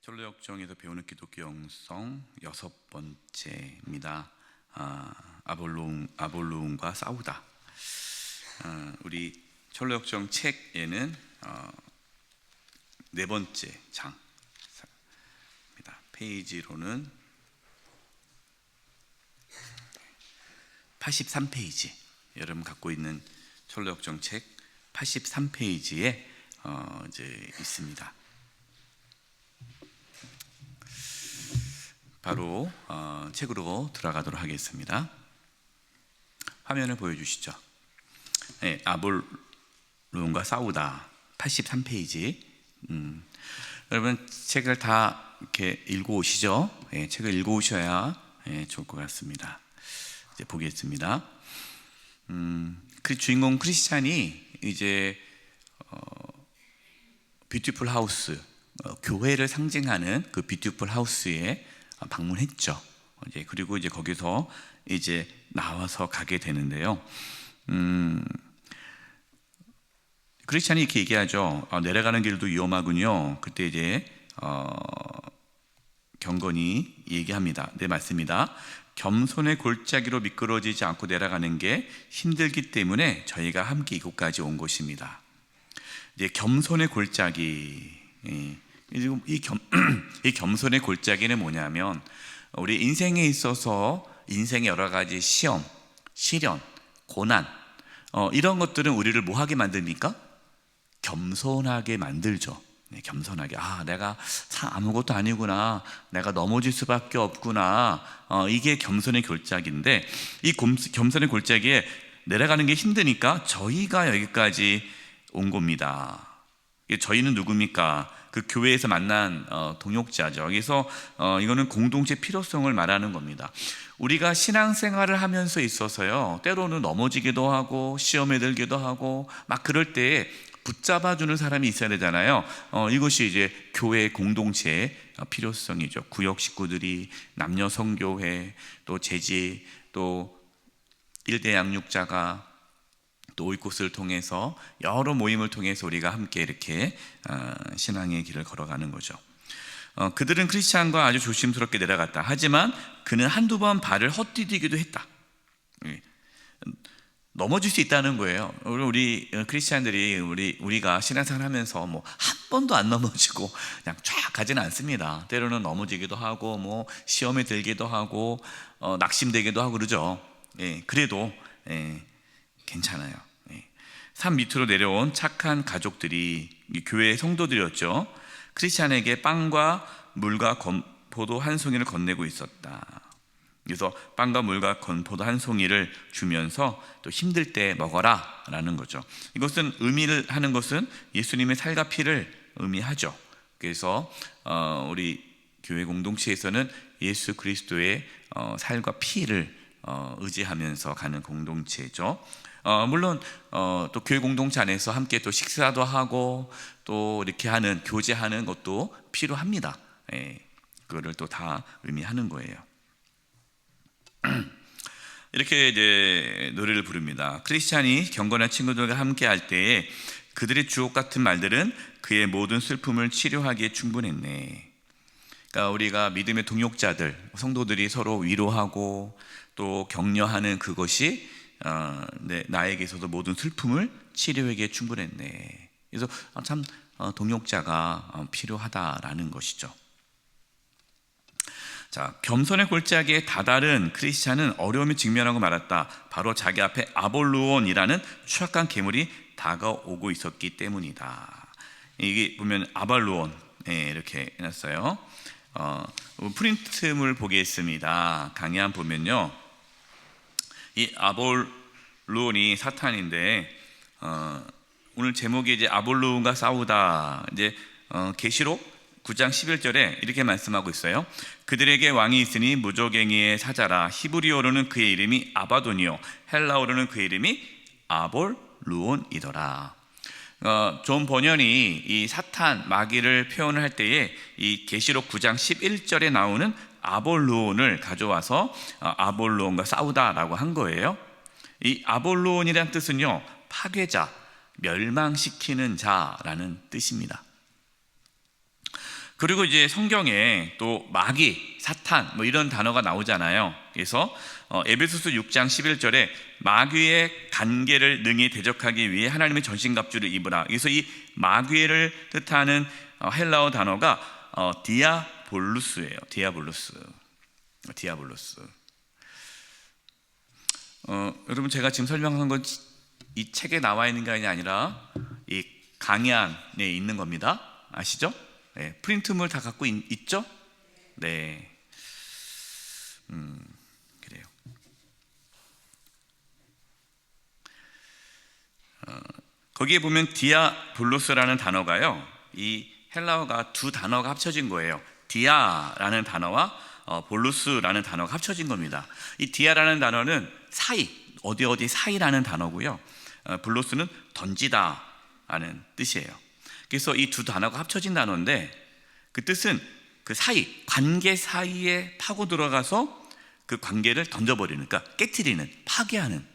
철로역정에서 배우는 기독교 영성 6번째입니다. 아볼로온과 싸우다. 우리 철로역정 책에는 4번째 장입니다. 페이지로는 83페이지, 여러분 갖고 있는 철로역정 책 83페이지에 이제 있습니다. 바로 책으로 들어가도록 하겠습니다. 화면을 보여주시죠. 네, 아볼로온과 싸우다 83페이지. 여러분 책을 다 이렇게 읽어오시죠. 네, 책을 읽어오셔야 좋을 것 같습니다. 이제 보겠습니다. 그 주인공 크리스찬이 이제 뷰티풀 하우스, 교회를 상징하는 그 뷰티풀 하우스에 방문했죠. 그리고 이제 거기서 이제 나와서 가게 되는데요. 크리스찬이 이렇게 얘기하죠. 내려가는 길도 위험하군요. 그때 이제 경건이 얘기합니다. 네, 맞습니다. 겸손의 골짜기로 미끄러지지 않고 내려가는 게 힘들기 때문에 저희가 함께 이곳까지 온 것입니다. 이제 겸손의 골짜기. 이 겸손의 골짜기는 뭐냐면, 우리 인생에 있어서 인생의 여러 가지 시험, 시련, 고난, 이런 것들은 우리를 뭐하게 만듭니까? 겸손하게 만들죠. 네, 겸손하게. 내가 참 아무것도 아니구나, 내가 넘어질 수밖에 없구나. 이게 겸손의 골짜기인데, 이 겸손의 골짜기에 내려가는 게 힘드니까 저희가 여기까지 온 겁니다. 저희는 누굽니까? 그 교회에서 만난 동역자죠. 여기서 이거는 공동체 필요성을 말하는 겁니다. 우리가 신앙생활을 하면서 있어서요, 때로는 넘어지기도 하고 시험에 들기도 하고 막 그럴 때 붙잡아주는 사람이 있어야 되잖아요. 이것이 이제 교회 공동체의 필요성이죠. 구역 식구들이, 남녀 성교회, 또 제지, 또 일대 양육자가, 또 이곳을 통해서 여러 모임을 통해서 우리가 함께 이렇게 신앙의 길을 걸어가는 거죠. 그들은 크리스찬과 아주 조심스럽게 내려갔다. 하지만 그는 한두 번 발을 헛디디기도 했다. 넘어질 수 있다는 거예요. 우리 크리스찬들이 우리가 신앙생활 하면서 뭐 한 번도 안 넘어지고 그냥 쫙 가지는 않습니다. 때로는 넘어지기도 하고, 뭐 시험에 들기도 하고, 낙심되기도 하고 그러죠. 그래도 괜찮아요. 산 밑으로 내려온 착한 가족들이, 교회의 성도들이었죠. 크리스찬에게 빵과 물과 건포도 한 송이를 건네고 있었다. 그래서 빵과 물과 건포도 한 송이를 주면서 또 힘들 때 먹어라 라는 거죠. 이것은 의미를 하는 것은 예수님의 살과 피를 의미하죠. 그래서 우리 교회 공동체에서는 예수 그리스도의 살과 피를 의지하면서 가는 공동체죠. 물론 또 교회 공동체 안에서 함께 또 식사도 하고 또 이렇게 하는, 교제하는 것도 필요합니다. 그거를 또 다 의미하는 거예요. 이렇게 이제 노래를 부릅니다. 크리스찬이 경건한 친구들과 함께 할 때에 그들의 주옥 같은 말들은 그의 모든 슬픔을 치료하기에 충분했네. 그러니까 우리가 믿음의 동역자들, 성도들이 서로 위로하고 또 격려하는 그것이 나에게서도 모든 슬픔을 치료하기에 충분했네. 그래서 참 동역자가 필요하다라는 것이죠. 자, 겸손의 골짜기에 다다른 크리스찬은 어려움에 직면하고 말았다. 바로 자기 앞에 아볼로온이라는 추악한 괴물이 다가오고 있었기 때문이다. 이게 보면 아볼로온 이렇게 해놨어요. 프린트물 보겠습니다. 강의안 보면요, 이 아볼로온이 사탄인데, 오늘 제목이 이제 아볼로온과 싸우다. 이제 계시록 9장 11절에 이렇게 말씀하고 있어요. 그들에게 왕이 있으니 무조갱이의 사자라. 히브리어로는 그의 이름이 아바돈이요, 헬라어로는 그의 이름이 아볼루온이더라. 존 번연이 이 사탄, 마귀를 표현을 할 때에 이 계시록 9장 11절에 나오는 아볼루온을 가져와서 아볼로온과 싸우다라고 한 거예요. 이 아볼로온이라는 뜻은요, 파괴자, 멸망시키는 자라는 뜻입니다. 그리고 이제 성경에 또 마귀, 사탄 뭐 이런 단어가 나오잖아요. 그래서 에베소서 6장 11절에 마귀의 관계를 능히 대적하기 위해 하나님의 전신갑주를 입으라. 그래서 이 마귀를 뜻하는 헬라어 단어가 디아볼루스예요. 디아볼루스. 여러분, 제가 지금 설명한 건 이 책에 나와 있는 게 아니라 이 강의 안에 있는 겁니다. 아시죠? 네, 프린트물 다 갖고 있죠? 네. 그래요. 거기에 보면 디아블로스라는 단어가요, 이 헬라어가 두 단어가 합쳐진 거예요. 디아라는 단어와 볼루스라는 단어가 합쳐진 겁니다. 이 디아라는 단어는 사이, 어디 사이라는 단어고요. 블로스는 던지다 라는 뜻이에요. 그래서 이 두 단어가 합쳐진 단어인데, 그 뜻은 그 사이, 관계 사이에 파고 들어가서 그 관계를 던져버리는, 그러니까 깨트리는, 파괴하는,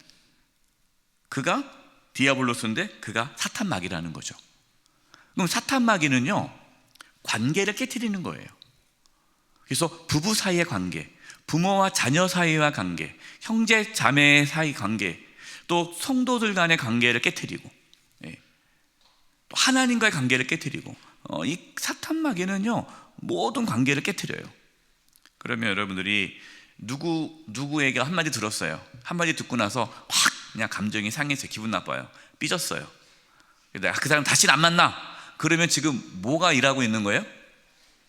그가 디아블로스인데 그가 사탄 마귀라는 거죠. 그럼 사탄 마귀는요, 관계를 깨트리는 거예요. 그래서 부부 사이의 관계, 부모와 자녀 사이와 관계, 형제 자매 사이 관계, 또 성도들 간의 관계를 깨트리고, 또 하나님과의 관계를 깨트리고, 이 사탄 마귀는요 모든 관계를 깨트려요. 그러면 여러분들이 누구에게 한마디 들었어요. 한마디 듣고 나서 확 그냥 감정이 상해서 기분 나빠요. 삐졌어요. 내가 그 사람 다시는 안 만나. 그러면 지금 뭐가 일하고 있는 거예요?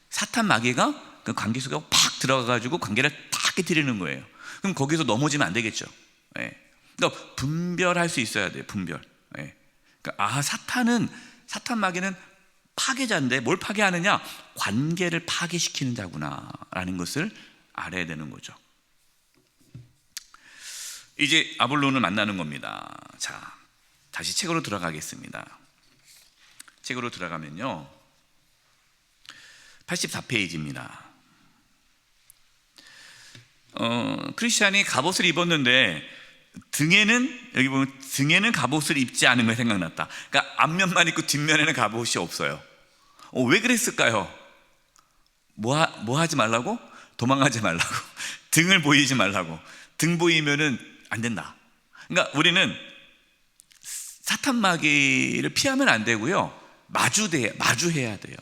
사탄 마귀가 그 관계 속에 팍 들어가가지고 관계를 다 깨트리는 거예요. 그럼 거기서 넘어지면 안 되겠죠. 그러니까 분별할 수 있어야 돼요. 분별. 그러니까 사탄 마귀는 파괴자인데 뭘 파괴하느냐? 관계를 파괴시키는 자구나라는 것을 알아야 되는 거죠. 이제 아볼론을 만나는 겁니다. 자, 다시 책으로 들어가겠습니다. 책으로 들어가면요, 84페이지입니다. 크리스찬이 갑옷을 입었는데 여기 보면 등에는 갑옷을 입지 않은 게 생각났다. 그러니까 앞면만 입고 뒷면에는 갑옷이 없어요. 왜 그랬을까요? 뭐 하지 말라고? 도망가지 말라고. 등을 보이지 말라고. 등 보이면은 안 된다. 그러니까 우리는 사탄 마귀를 피하면 안 되고요, 마주해야 돼요.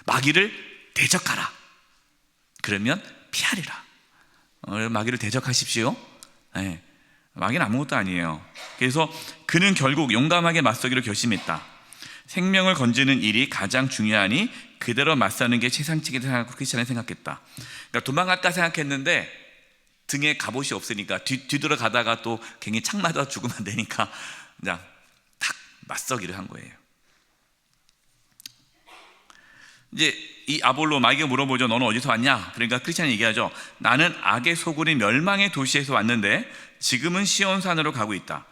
마귀를 대적하라. 그러면 피하리라. 마귀를 대적하십시오. 네. 마귀는 아무것도 아니에요. 그래서 그는 결국 용감하게 맞서기로 결심했다. 생명을 건지는 일이 가장 중요하니 그대로 맞서는 게 최상책이다 생각하고 크리스찬이 생각했다. 그러니까 도망갈까 생각했는데 등에 갑옷이 없으니까 뒤돌아가다가 또 괜히 창 맞아 죽으면 안 되니까 그냥 탁 맞서기를 한 거예요. 이제 이 아볼로, 마귀가 물어보죠. 너는 어디서 왔냐? 그러니까 크리스찬이 얘기하죠. 나는 악의 소굴인 멸망의 도시에서 왔는데 지금은 시온산으로 가고 있다.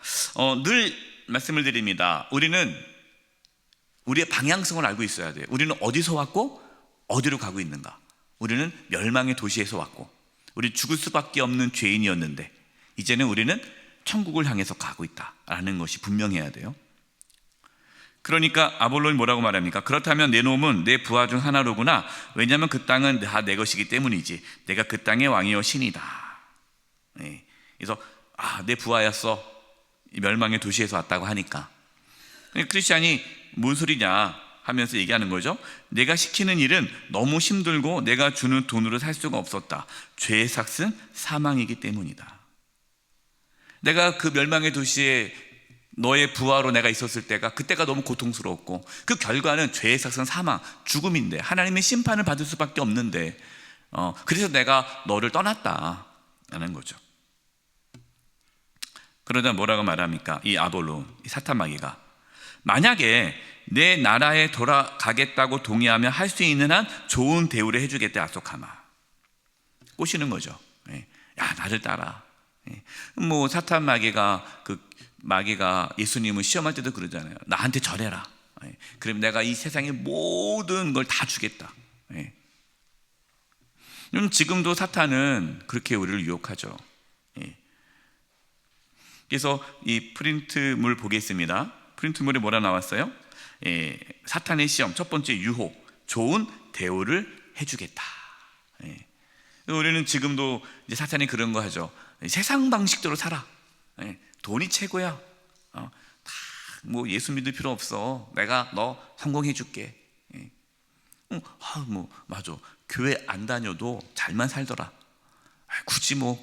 늘 말씀을 드립니다. 우리는 우리의 방향성을 알고 있어야 돼요. 우리는 어디서 왔고 어디로 가고 있는가. 우리는 멸망의 도시에서 왔고, 우리 죽을 수밖에 없는 죄인이었는데 이제는 우리는 천국을 향해서 가고 있다라는 것이 분명해야 돼요. 그러니까 아볼론이 뭐라고 말합니까? 그렇다면 내 놈은 내 부하 중 하나로구나. 왜냐하면 그 땅은 다 내 것이기 때문이지. 내가 그 땅의 왕이요 신이다. 그래서 내 부하였어. 멸망의 도시에서 왔다고 하니까. 크리스찬이 뭔 소리냐 하면서 얘기하는 거죠. 내가 시키는 일은 너무 힘들고 내가 주는 돈으로 살 수가 없었다. 죄의 삭은 사망이기 때문이다. 내가 그 멸망의 도시에 너의 부하로 내가 있었을 때가, 그때가 너무 고통스러웠고 그 결과는 죄의 삭은 사망, 죽음인데 하나님의 심판을 받을 수밖에 없는데 그래서 내가 너를 떠났다라는 거죠. 그러다 뭐라고 말합니까? 이 아볼론, 이 사탄 마귀가 만약에 내 나라에 돌아가겠다고 동의하면 할 수 있는 한 좋은 대우를 해주겠다 약속하마. 꼬시는 거죠. 야, 나를 따라. 뭐 사탄 마귀가 예수님을 시험할 때도 그러잖아요. 나한테 절해라. 그럼 내가 이 세상의 모든 걸 다 주겠다. 지금도 사탄은 그렇게 우리를 유혹하죠. 그래서 이 프린트물 보겠습니다. 프린트물에 뭐라 나왔어요? 사탄의 시험, 첫 번째 유혹. 좋은 대우를 해주겠다. 예. 우리는 지금도 이제 사탄이 그런 거 하죠. 세상 방식대로 살아. 예. 돈이 최고야. 다 뭐 예수 믿을 필요 없어. 내가 너 성공해 줄게. 예. 맞아. 교회 안 다녀도 잘만 살더라. 굳이 뭐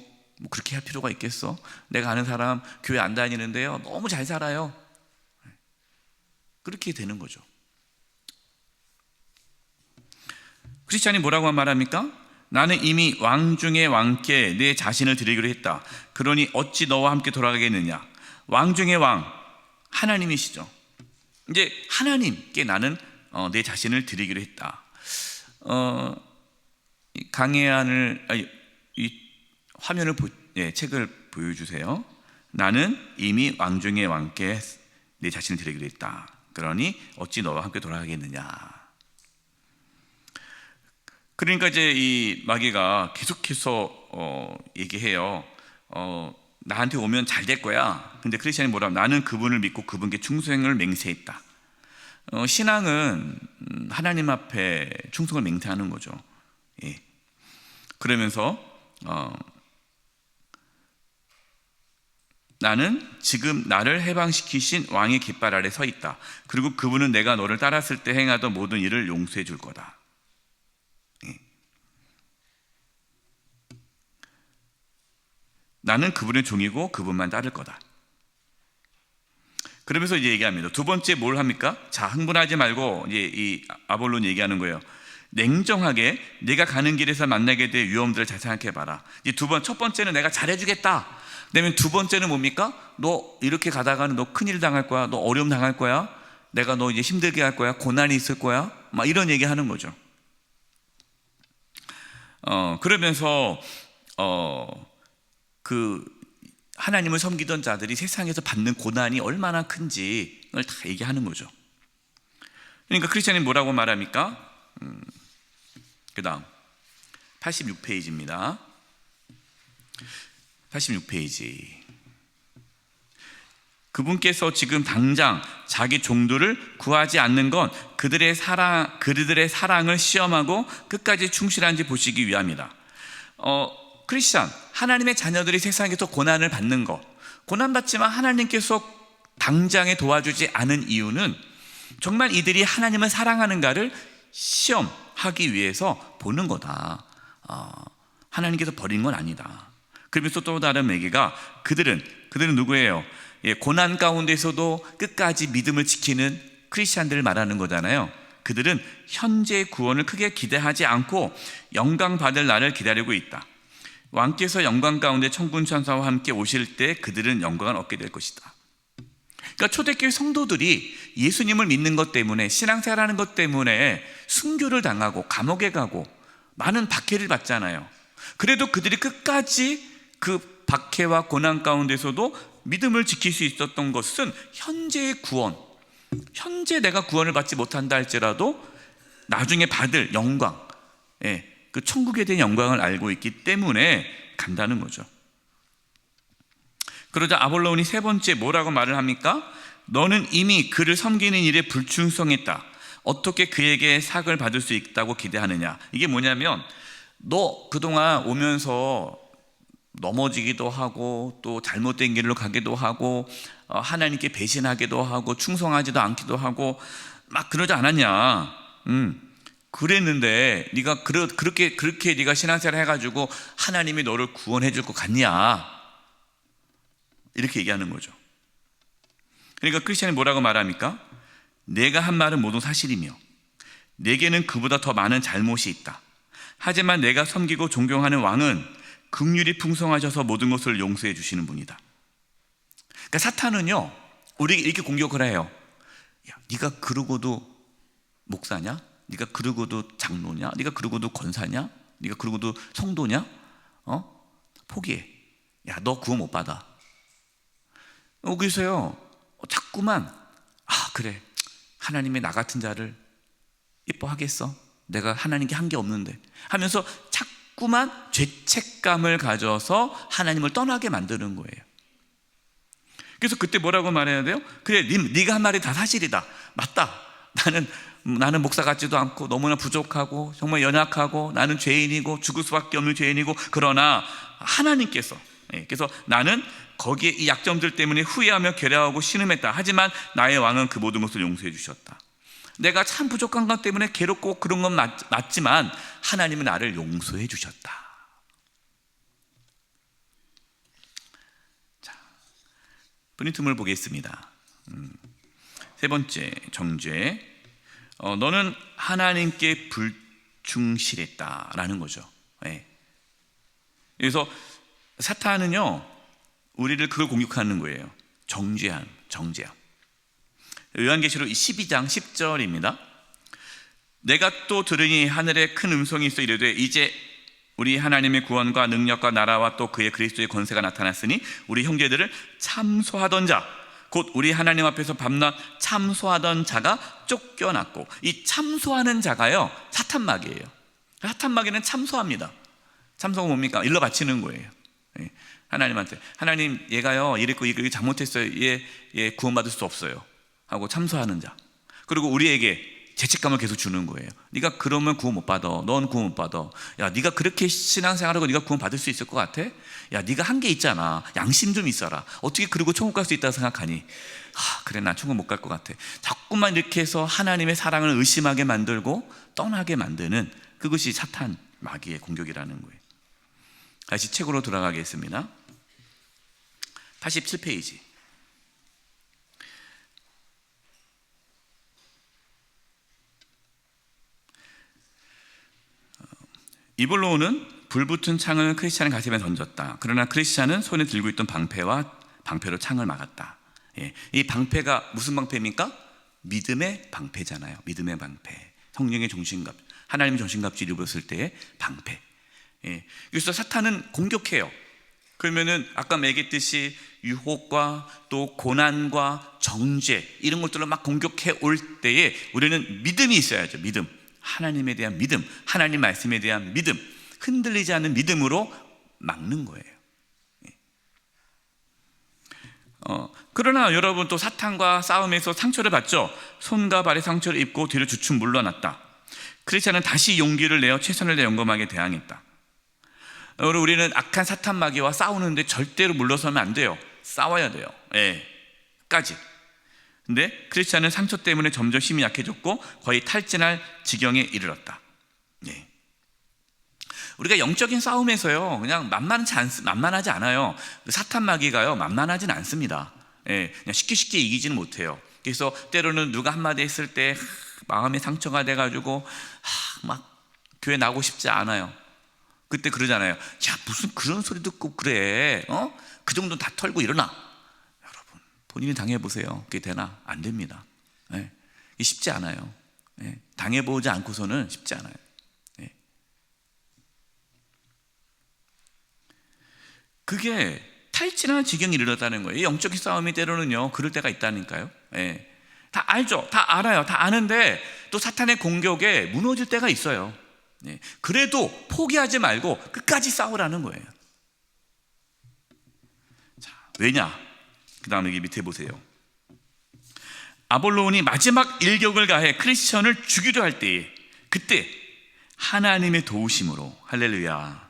그렇게 할 필요가 있겠어? 내가 아는 사람 교회 안 다니는데요, 너무 잘 살아요. 그렇게 되는 거죠. 크리스찬이 뭐라고 말합니까? 나는 이미 왕 중의 왕께 내 자신을 드리기로 했다. 그러니 어찌 너와 함께 돌아가겠느냐. 왕 중의 왕, 하나님이시죠. 이제 하나님께 나는 내 자신을 드리기로 했다. 이 화면을 책을 보여주세요. 나는 이미 왕 중의 왕께 내 자신을 드리기로 했다. 그러니 어찌 너와 함께 돌아가겠느냐. 그러니까 이제 이 마귀가 계속해서 얘기해요. 나한테 오면 잘 될 거야. 근데 크리스찬이 뭐라고? 나는 그분을 믿고 그분께 충성을 맹세했다. 신앙은 하나님 앞에 충성을 맹세하는 거죠. 예. 그러면서 나는 지금 나를 해방시키신 왕의 깃발 아래 서 있다. 그리고 그분은 내가 너를 따랐을 때 행하던 모든 일을 용서해 줄 거다. 예. 나는 그분의 종이고 그분만 따를 거다. 그러면서 이제 얘기합니다. 두 번째 뭘 합니까? 자, 흥분하지 말고 이제 이 아볼론 얘기하는 거예요. 냉정하게 내가 가는 길에서 만나게 될 위험들을 잘 생각해봐라. 이제 첫 번째는 내가 잘해주겠다. 그다음에 두 번째는 뭡니까? 너 이렇게 가다가는 너 큰일 당할 거야. 너 어려움 당할 거야. 내가 너 이제 힘들게 할 거야. 고난이 있을 거야. 막 이런 얘기 하는 거죠. 그러면서 그 하나님을 섬기던 자들이 세상에서 받는 고난이 얼마나 큰지를 다 얘기하는 거죠. 그러니까 크리스찬이 뭐라고 말합니까? 그 다음 86페이지입니다. 86페이지. 그분께서 지금 당장 자기 종들을 구하지 않는 건 그들의 사랑을 시험하고 끝까지 충실한지 보시기 위함이다. 크리스찬, 하나님의 자녀들이 세상에서 고난을 받는 것, 고난받지만 하나님께서 당장에 도와주지 않은 이유는 정말 이들이 하나님을 사랑하는가를 시험하기 위해서 보는 거다. 하나님께서 버린 건 아니다. 그러면서 또 다른 얘기가 그들은 누구예요? 고난 가운데서도 끝까지 믿음을 지키는 크리스찬들을 말하는 거잖아요. 그들은 현재의 구원을 크게 기대하지 않고 영광 받을 날을 기다리고 있다. 왕께서 영광 가운데 천군 천사와 함께 오실 때 그들은 영광을 얻게 될 것이다. 그러니까 초대교회 성도들이 예수님을 믿는 것 때문에, 신앙생활하는 것 때문에 순교를 당하고 감옥에 가고 많은 박해를 받잖아요. 그래도 그들이 끝까지 그 박해와 고난 가운데서도 믿음을 지킬 수 있었던 것은 현재의 구원, 현재 내가 구원을 받지 못한다 할지라도 나중에 받을 영광, 그 천국에 대한 영광을 알고 있기 때문에 간다는 거죠. 그러자 아볼론이 세 번째 뭐라고 말을 합니까? 너는 이미 그를 섬기는 일에 불충성했다. 어떻게 그에게 삭을 받을 수 있다고 기대하느냐. 이게 뭐냐면 너 그동안 오면서 넘어지기도 하고 또 잘못된 길로 가기도 하고 하나님께 배신하기도 하고 충성하지도 않기도 하고 막 그러지 않았냐. 그랬는데 네가 그렇게 네가 신앙생활 해가지고 하나님이 너를 구원해 줄 것 같냐, 이렇게 얘기하는 거죠. 그러니까 크리스찬이 뭐라고 말합니까? 내가 한 말은 모두 사실이며 내게는 그보다 더 많은 잘못이 있다. 하지만 내가 섬기고 존경하는 왕은 긍휼이 풍성하셔서 모든 것을 용서해 주시는 분이다. 그러니까 사탄은요, 우리 이렇게 공격을 해요. 야, 네가 그러고도 목사냐? 네가 그러고도 장로냐? 네가 그러고도 권사냐? 네가 그러고도 성도냐? 포기해. 야, 너 구원 못 받아. 그래서요, 자꾸만 그래, 하나님이 나 같은 자를 이뻐하겠어? 내가 하나님께 한 게 없는데 하면서 자꾸만 죄책감을 가져서 하나님을 떠나게 만드는 거예요. 그래서 그때 뭐라고 말해야 돼요? 그래, 네가 한 말이 다 사실이다. 맞다. 나는 나는 목사 같지도 않고 너무나 부족하고 정말 연약하고 나는 죄인이고 죽을 수밖에 없는 죄인이고, 그러나 하나님께서, 그래서 나는 거기에 이 약점들 때문에 후회하며 괴로워하고 신음했다. 하지만 나의 왕은 그 모든 것을 용서해 주셨다. 내가 참 부족한 것 때문에 괴롭고 그런 건 맞지만 하나님은 나를 용서해 주셨다. 자, 프린트물 보겠습니다. 세 번째 정죄, 너는 하나님께 불충실했다라는 거죠. 그래서 사탄은요, 우리를 그걸 공격하는 거예요. 정죄함. 요한계시록 12장 10절입니다. 내가 또 들으니 하늘에 큰 음성이 있어 이르되 이제 우리 하나님의 구원과 능력과 나라와 또 그의 그리스도의 권세가 나타났으니 우리 형제들을 참소하던 자, 곧 우리 하나님 앞에서 밤낮 참소하던 자가 쫓겨났고, 이 참소하는 자가요, 사탄마귀예요. 사탄마귀는 참소합니다. 참소가 뭡니까? 일러 바치는 거예요. 하나님한테, 하나님 얘가요 이랬고 이거 잘못했어요, 얘 구원받을 수 없어요 하고 참소하는 자. 그리고 우리에게 죄책감을 계속 주는 거예요. 네가 그러면 구원 못 받아. 넌 구원 못 받아. 야, 네가 그렇게 신앙생활하고 네가 구원 받을 수 있을 것 같아? 야, 네가 한 게 있잖아. 양심 좀 있어라. 어떻게 그러고 천국 갈 수 있다고 생각하니? 그래, 나 천국 못 갈 것 같아. 자꾸만 이렇게 해서 하나님의 사랑을 의심하게 만들고 떠나게 만드는, 그것이 사탄 마귀의 공격이라는 거예요. 다시 책으로 돌아가겠습니다. 87페이지. 이블로우는 불붙은 창을 크리스찬의 가슴에 던졌다. 그러나 크리스찬은 손에 들고 있던 방패로 창을 막았다. 이 방패가 무슨 방패입니까? 믿음의 방패잖아요. 믿음의 방패. 성령의 정신갑, 하나님의 정신갑주를 입었을 때의 방패. 그래서 사탄은 공격해요. 그러면은 아까 매겼듯이 유혹과 또 고난과 정죄, 이런 것들로 막 공격해 올 때에 우리는 믿음이 있어야죠. 믿음, 하나님에 대한 믿음, 하나님 말씀에 대한 믿음, 흔들리지 않는 믿음으로 막는 거예요. 그러나 여러분, 또 사탄과 싸움에서 상처를 받죠. 손과 발에 상처를 입고 뒤로 주춤 물러났다. 크리스찬은 다시 용기를 내어 최선을 다해 용감하게 대항했다. 우리는 악한 사탄 마귀와 싸우는데 절대로 물러서면 안 돼요. 싸워야 돼요. 끝까지. 근데 크리스찬은 상처 때문에 점점 힘이 약해졌고 거의 탈진할 지경에 이르렀다. 우리가 영적인 싸움에서요, 그냥 만만하지 않아요. 사탄 마귀가요, 만만하진 않습니다. 그냥 쉽게 이기지는 못해요. 그래서 때로는 누가 한마디 했을 때 마음에 상처가 돼가지고 막 교회 나오고 싶지 않아요. 그때 그러잖아요. 야, 무슨 그런 소리 듣고 그래? 그 정도는 다 털고 일어나. 여러분, 본인이 당해보세요. 그게 되나? 안 됩니다. 이게 쉽지 않아요. 당해보지 않고서는 쉽지 않아요. 그게 탈진하는 지경에 이르렀다는 거예요. 영적인 싸움이 때로는요, 그럴 때가 있다니까요. 다 알죠. 다 알아요. 다 아는데 또 사탄의 공격에 무너질 때가 있어요. 그래도 포기하지 말고 끝까지 싸우라는 거예요. 자, 왜냐? 그 다음 여기 밑에 보세요. 아볼로온이 마지막 일격을 가해 크리스천을 죽이려 할 때에, 그때 하나님의 도우심으로, 할렐루야,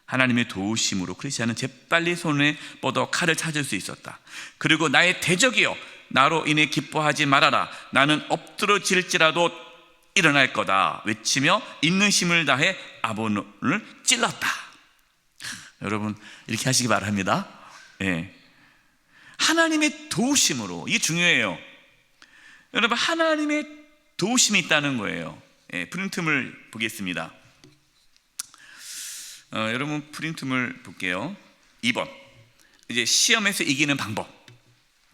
하나님의 도우심으로 크리스천은 재빨리 손에 뻗어 칼을 찾을 수 있었다. 그리고 나의 대적이여, 나로 인해 기뻐하지 말아라. 나는 엎드러질지라도 일어날 거다 외치며 있는 힘을 다해 아볼로온을 찔렀다. 여러분, 이렇게 하시기 바랍니다. 하나님의 도우심으로, 이게 중요해요. 여러분, 하나님의 도우심이 있다는 거예요. 프린트물 보겠습니다. 여러분, 프린트물 볼게요. 2번, 이제 시험에서 이기는 방법.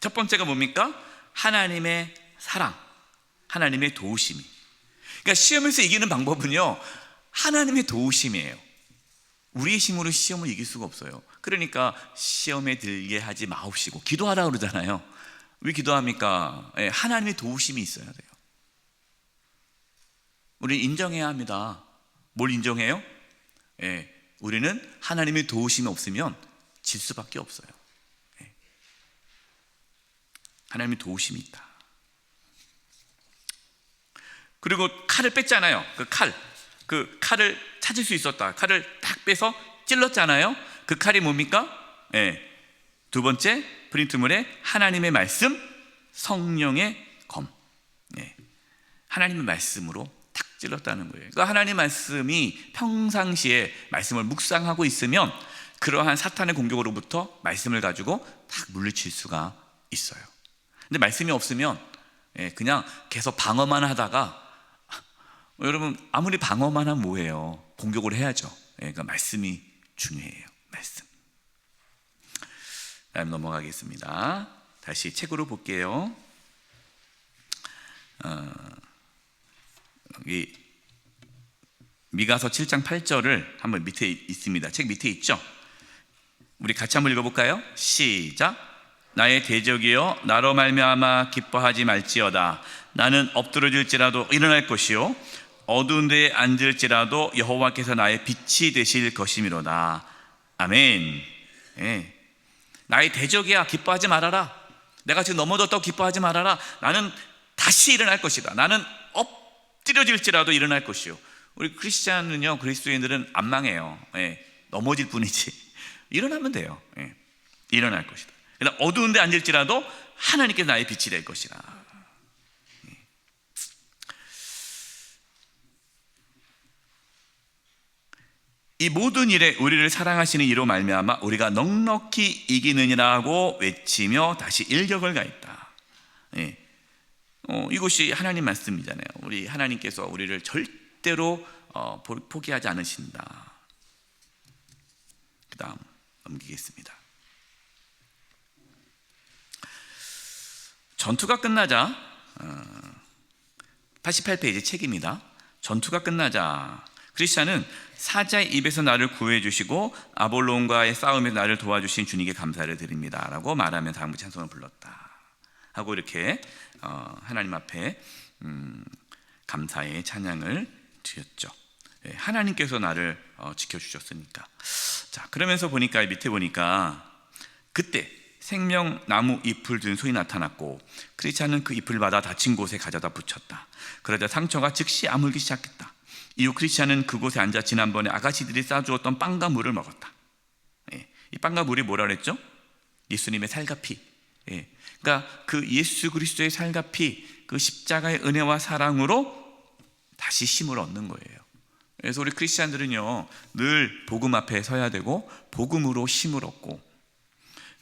첫 번째가 뭡니까? 하나님의 사랑, 하나님의 도우심이. 그러니까 시험에서 이기는 방법은요, 하나님의 도우심이에요. 우리의 힘으로 시험을 이길 수가 없어요. 그러니까 시험에 들게 하지 마옵시고 기도하라 그러잖아요. 왜 기도합니까? 하나님의 도우심이 있어야 돼요. 우리 인정해야 합니다. 뭘 인정해요? 우리는 하나님의 도우심이 없으면 질 수밖에 없어요. 하나님의 도우심이 있다. 그리고 칼을 뺐잖아요. 그 칼을 찾을 수 있었다. 칼을 딱 빼서 찔렀잖아요. 그 칼이 뭡니까? 두 번째 프린트물에 하나님의 말씀, 성령의 검. 하나님의 말씀으로 탁 찔렀다는 거예요. 그러니까 하나님의 말씀이 평상시에 말씀을 묵상하고 있으면 그러한 사탄의 공격으로부터 말씀을 가지고 딱 물리칠 수가 있어요. 근데 말씀이 없으면 그냥 계속 방어만 하다가, 여러분 아무리 방어만 하면 뭐예요? 공격을 해야죠. 그러니까 말씀이 중요해요. 말씀. 다음 넘어가겠습니다. 다시 책으로 볼게요. 여기 미가서 7장 8절을 한번 밑에 있습니다. 책 밑에 있죠? 우리 같이 한번 읽어볼까요? 시작. 나의 대적이여 나로 말미암아 기뻐하지 말지어다. 나는 엎드러질지라도 일어날 것이요 어두운 데에 앉을지라도 여호와께서 나의 빛이 되실 것이미로다. 아멘. 나의 대적이야, 기뻐하지 말아라. 내가 지금 넘어졌다고 기뻐하지 말아라. 나는 다시 일어날 것이다. 나는 엎드려질지라도 일어날 것이요. 우리 크리스찬은요, 그리스도인들은 안 망해요. 넘어질 뿐이지 일어나면 돼요. 일어날 것이다. 어두운 데 앉을지라도 하나님께서 나의 빛이 될 것이라. 이 모든 일에 우리를 사랑하시는 이로 말미암아 우리가 넉넉히 이기느니라고 외치며 다시 일격을 가했다. 이것이 하나님 말씀이잖아요. 우리 하나님께서 우리를 절대로 포기하지 않으신다. 그 다음 넘기겠습니다. 전투가 끝나자 88페이지 책입니다. 전투가 끝나자 크리스찬은 사자의 입에서 나를 구해 주시고 아볼론과의 싸움에서 나를 도와주신 주님께 감사를 드립니다 라고 말하며 다음과 찬송을 불렀다 하고 이렇게 하나님 앞에 감사의 찬양을 드렸죠. 하나님께서 나를 지켜주셨으니까. 자, 그러면서 보니까 밑에 보니까 그때 생명나무 잎을 든 소이 나타났고 크리스찬은 그 잎을 받아 다친 곳에 가져다 붙였다. 그러자 상처가 즉시 아물기 시작했다. 이후 크리스찬은 그곳에 앉아 지난번에 아가씨들이 싸주었던 빵과 물을 먹었다. 이 빵과 물이 뭐라 그랬죠? 예수님의 살과 피. 그러니까 그 예수 그리스도의 살과 피, 그 십자가의 은혜와 사랑으로 다시 힘을 얻는 거예요. 그래서 우리 크리스찬들은요 늘 복음 앞에 서야 되고 복음으로 힘을 얻고,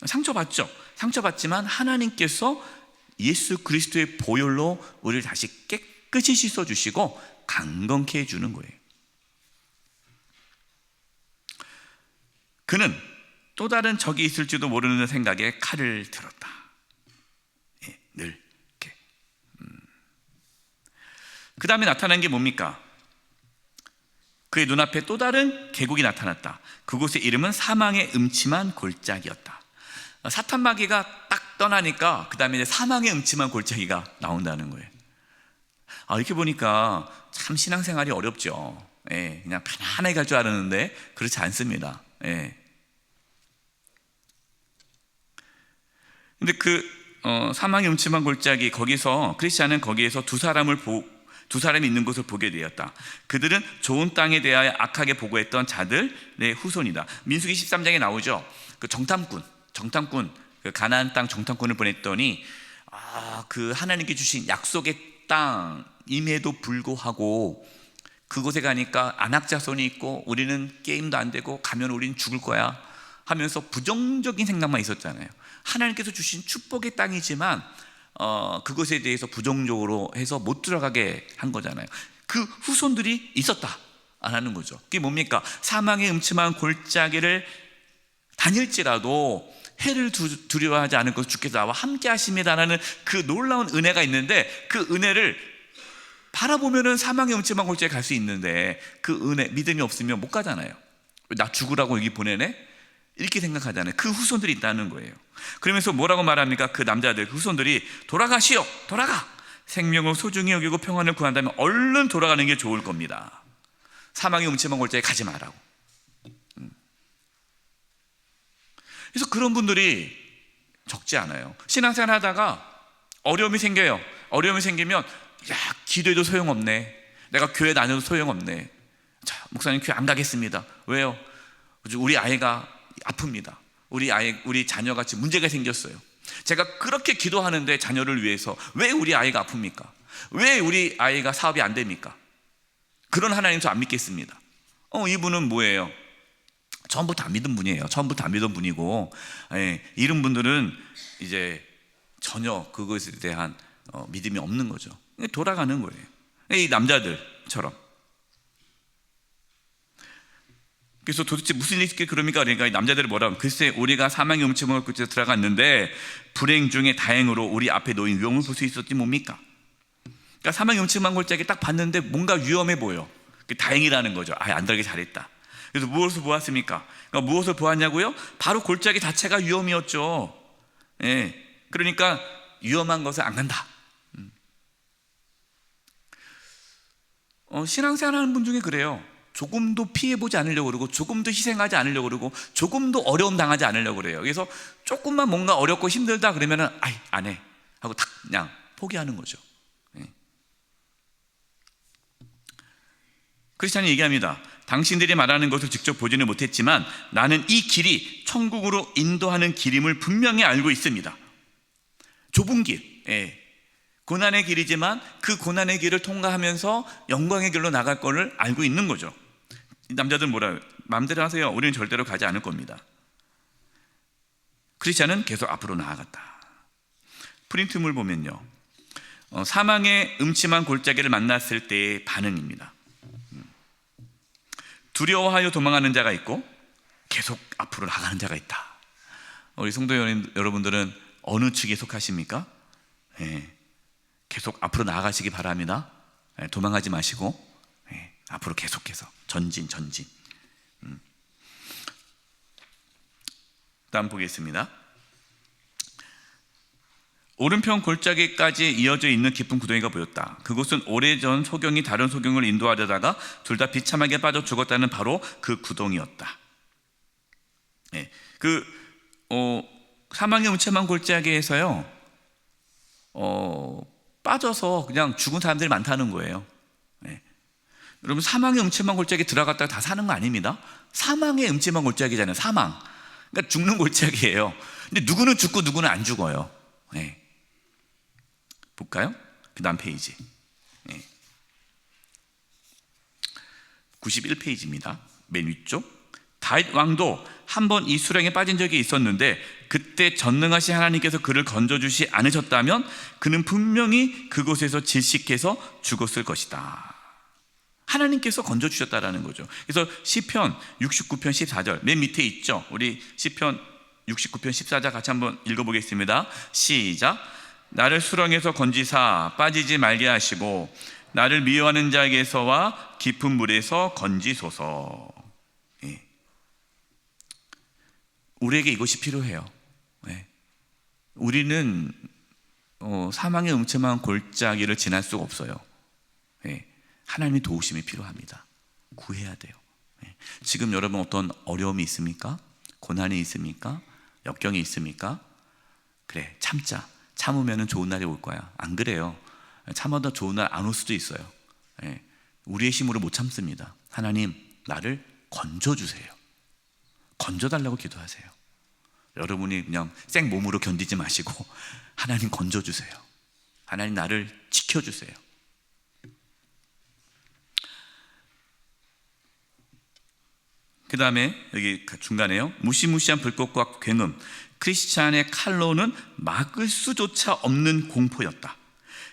상처받죠. 상처받지만 하나님께서 예수 그리스도의 보혈로 우리를 다시 깨끗이 씻어주시고 강건케 해주는 거예요. 그는 또 다른 적이 있을지도 모르는 생각에 칼을 들었다. 늘 이렇게. 그 다음에 나타난 게 뭡니까? 그의 눈앞에 또 다른 계곡이 나타났다. 그곳의 이름은 사망의 음침한 골짜기였다. 사탄 마귀가 딱 떠나니까 그 다음에 이제 사망의 음침한 골짜기가 나온다는 거예요. 이렇게 보니까 참 신앙생활이 어렵죠. 그냥 편안하게 갈 줄 알았는데 그렇지 않습니다. 근데 그 사망의 음침한 골짜기, 거기서 크리스찬은 거기에서 두 사람이 있는 것을 보게 되었다. 그들은 좋은 땅에 대하여 악하게 보고했던 자들의 후손이다. 민수기 13장에 나오죠. 그 정탐꾼, 그 가나안 땅 정탐꾼을 보냈더니 그 하나님께 주신 약속의 땅임에도 불구하고 그곳에 가니까 안악자손이 있고 우리는 게임도 안 되고 가면 우리는 죽을 거야 하면서 부정적인 생각만 있었잖아요. 하나님께서 주신 축복의 땅이지만 그것에 대해서 부정적으로 해서 못 들어가게 한 거잖아요. 그 후손들이 있었다 안 하는 거죠. 그게 뭡니까? 사망의 음침한 골짜기를 다닐지라도 해를 두려워하지 않을 것을 주께서 나와 함께 하십니다라는 그 놀라운 은혜가 있는데, 그 은혜를 바라보면은 사망의 음침한 골짜기에 갈 수 있는데 그 은혜, 믿음이 없으면 못 가잖아요. 나 죽으라고 여기 보내네? 이렇게 생각하잖아요. 그 후손들이 있다는 거예요. 그러면서 뭐라고 말합니까? 그 남자들, 그 후손들이 돌아가시오, 돌아가. 생명을 소중히 여기고 평안을 구한다면 얼른 돌아가는 게 좋을 겁니다. 사망의 음침한 골짜기에 가지 말라고. 그래서 그런 분들이 적지 않아요. 신앙생활 하다가 어려움이 생겨요. 어려움이 생기면 야, 기도해도 소용없네. 내가 교회 다녀도 소용없네. 자, 목사님 교회 안 가겠습니다. 왜요? 우리 아이가 아픕니다. 우리 자녀가 지금 문제가 생겼어요. 제가 그렇게 기도하는데 자녀를 위해서 왜 우리 아이가 아픕니까? 왜 우리 아이가 사업이 안 됩니까? 그런 하나님 저 안 믿겠습니다. 이분은 뭐예요? 처음부터 안 믿은 분이에요. 처음부터 안 믿은 분이고, 이런 분들은 이제 전혀 그것에 대한 믿음이 없는 거죠. 돌아가는 거예요. 이 남자들처럼. 그래서 도대체 무슨 일이 있겠 그럽니까? 그러니까 이 남자들이 뭐라고? 글쎄 우리가 사망의 음침한 곳에 들어갔는데 불행 중에 다행으로 우리 앞에 놓인 위험을 볼 수 있었지 뭡니까? 그러니까 사망의 음침한 골짜기 딱 봤는데 뭔가 위험해 보여. 다행이라는 거죠. 안 들어가기 잘했다. 그래서 무엇을 보았습니까? 그러니까 무엇을 보았냐고요? 바로 골짜기 자체가 위험이었죠. 그러니까 위험한 것을 안 간다. 신앙생활 하는 분 중에 그래요. 조금도 피해보지 않으려고 그러고, 조금도 희생하지 않으려고 그러고, 조금도 어려움 당하지 않으려고 그래요. 그래서 조금만 뭔가 어렵고 힘들다 그러면은 안 해 하고 딱 그냥 포기하는 거죠. 크리스찬이 얘기합니다. 당신들이 말하는 것을 직접 보지는 못했지만 나는 이 길이 천국으로 인도하는 길임을 분명히 알고 있습니다. 좁은 길, 고난의 길이지만 그 고난의 길을 통과하면서 영광의 길로 나갈 거를 알고 있는 거죠. 이 남자들 뭐라요? 마음대로 하세요. 우리는 절대로 가지 않을 겁니다. 크리스찬은 계속 앞으로 나아갔다. 프린트물 보면요, 사망의 음침한 골짜기를 만났을 때의 반응입니다. 두려워하여 도망하는 자가 있고 계속 앞으로 나가는 자가 있다. 우리 성도 여러분들은 어느 축에 속하십니까? 계속 앞으로 나아가시기 바랍니다. 도망하지 마시고 앞으로 계속해서 전진. 다음 보겠습니다. 오른편 골짜기까지 이어져 있는 깊은 구덩이가 보였다. 그곳은 오래전 소경이 다른 소경을 인도하려다가 둘 다 비참하게 빠져 죽었다는 바로 그 구덩이였다. 사망의 음침한 골짜기에서요, 빠져서 그냥 죽은 사람들이 많다는 거예요. 여러분, 사망의 음침한 골짜기 들어갔다가 다 사는 거 아닙니다. 사망의 음침한 골짜기잖아요. 사망. 그러니까 죽는 골짜기예요. 근데 누구는 죽고 누구는 안 죽어요. 볼까요? 그 다음 페이지. 91페이지입니다. 맨 위쪽. 다윗 왕도 한번 이 수렁에 빠진 적이 있었는데 그때 전능하신 하나님께서 그를 건져주시 않으셨다면 그는 분명히 그곳에서 질식해서 죽었을 것이다. 하나님께서 건져주셨다라는 거죠. 그래서 시편 69편 14절 맨 밑에 있죠. 우리 시편 69편 14절 같이 한번 읽어보겠습니다. 시작. 나를 수렁에서 건지사 빠지지 말게 하시고 나를 미워하는 자에게서와 깊은 물에서 건지소서. 우리에게 이것이 필요해요. 우리는 사망의 음침한 골짜기를 지날 수가 없어요. 하나님의 도우심이 필요합니다. 구해야 돼요. 지금 여러분 어떤 어려움이 있습니까? 고난이 있습니까? 역경이 있습니까? 그래, 참자. 참으면 좋은 날이 올 거야. 안 그래요? 참아도 좋은 날 안 올 수도 있어요. 우리의 힘으로 못 참습니다. 하나님, 나를 건져주세요. 건져달라고 기도하세요. 여러분이 그냥 생몸으로 견디지 마시고 하나님 건져주세요. 하나님 나를 지켜주세요. 그 다음에 여기 중간에요, 무시무시한 불꽃과 굉음. 크리스찬의 칼로는 막을 수조차 없는 공포였다.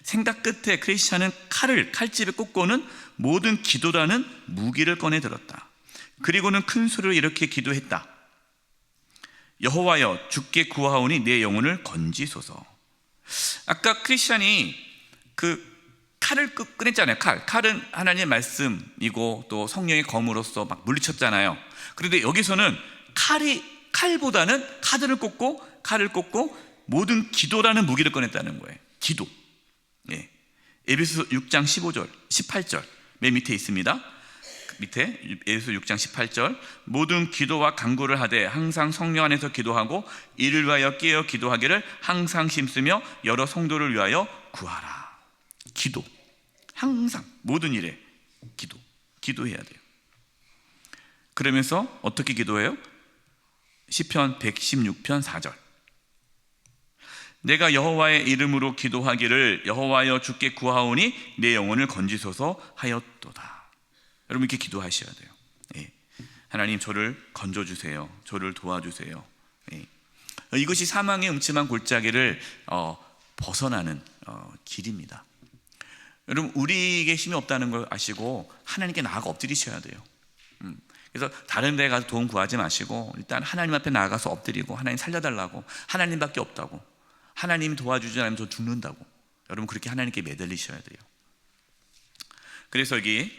생각 끝에 크리스찬은 칼집에 꽂고는 모든 기도라는 무기를 꺼내 들었다. 그리고는 큰 소리로 이렇게 기도했다. 여호와여, 주께 구하오니 내 영혼을 건지소서. 아까 크리스찬이 그 칼을 꺼냈잖아요. 칼은 하나님의 말씀이고 또 성령의 검으로서 막 물리쳤잖아요. 그런데 여기서는 칼보다는 칼을 꽂고 모든 기도라는 무기를 꺼냈다는 거예요. 기도. 에베소서 6장 15절, 18절 맨 밑에 있습니다. 밑에 에베소서 6장 18절. 모든 기도와 간구를 하되 항상 성령 안에서 기도하고 이를 위하여 깨어 기도하기를 항상 힘쓰며 여러 성도를 위하여 구하라. 기도. 항상 모든 일에 기도해야 돼요. 그러면서 어떻게 기도해요? 시편 116편 4절. 내가 여호와의 이름으로 기도하기를 여호와여 주께 구하오니 내 영혼을 건지소서 하였도다. 여러분 이렇게 기도하셔야 돼요. 예. 하나님 저를 건져주세요. 저를 도와주세요. 예. 이것이 사망의 음침한 골짜기를 벗어나는 길입니다. 여러분 우리에게 힘이 없다는 걸 아시고 하나님께 나아가 엎드리셔야 돼요. 그래서 다른 데 가서 도움 구하지 마시고 일단 하나님 앞에 나아가서 엎드리고 하나님 살려달라고, 하나님밖에 없다고, 하나님 도와주지 않으면 저 죽는다고, 여러분 그렇게 하나님께 매달리셔야 돼요. 그래서 여기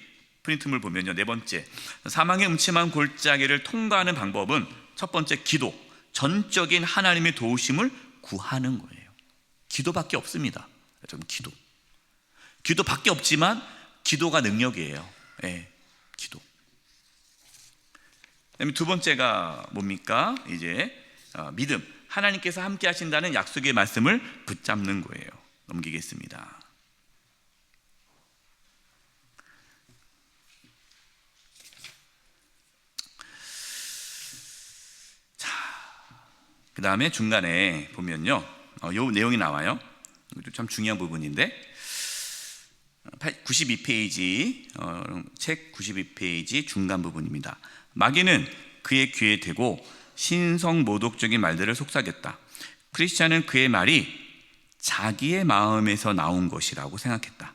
프린트물 보면요, 네 번째, 사망의 음침한 골짜기를 통과하는 방법은 첫 번째 기도, 전적인 하나님의 도우심을 구하는 거예요. 기도밖에 없습니다. 여러분 기도밖에 없지만 기도가 능력이에요. 네, 기도. 그다음에 두 번째가 뭡니까? 이제 믿음. 하나님께서 함께 하신다는 약속의 말씀을 붙잡는 거예요. 넘기겠습니다. 자, 그 다음에 중간에 보면요, 요 내용이 나와요. 이것도 참 중요한 부분인데 92페이지 책 92페이지 중간 부분입니다. 마귀는 그의 귀에 대고 신성모독적인 말들을 속삭였다. 크리스찬은 그의 말이 자기의 마음에서 나온 것이라고 생각했다.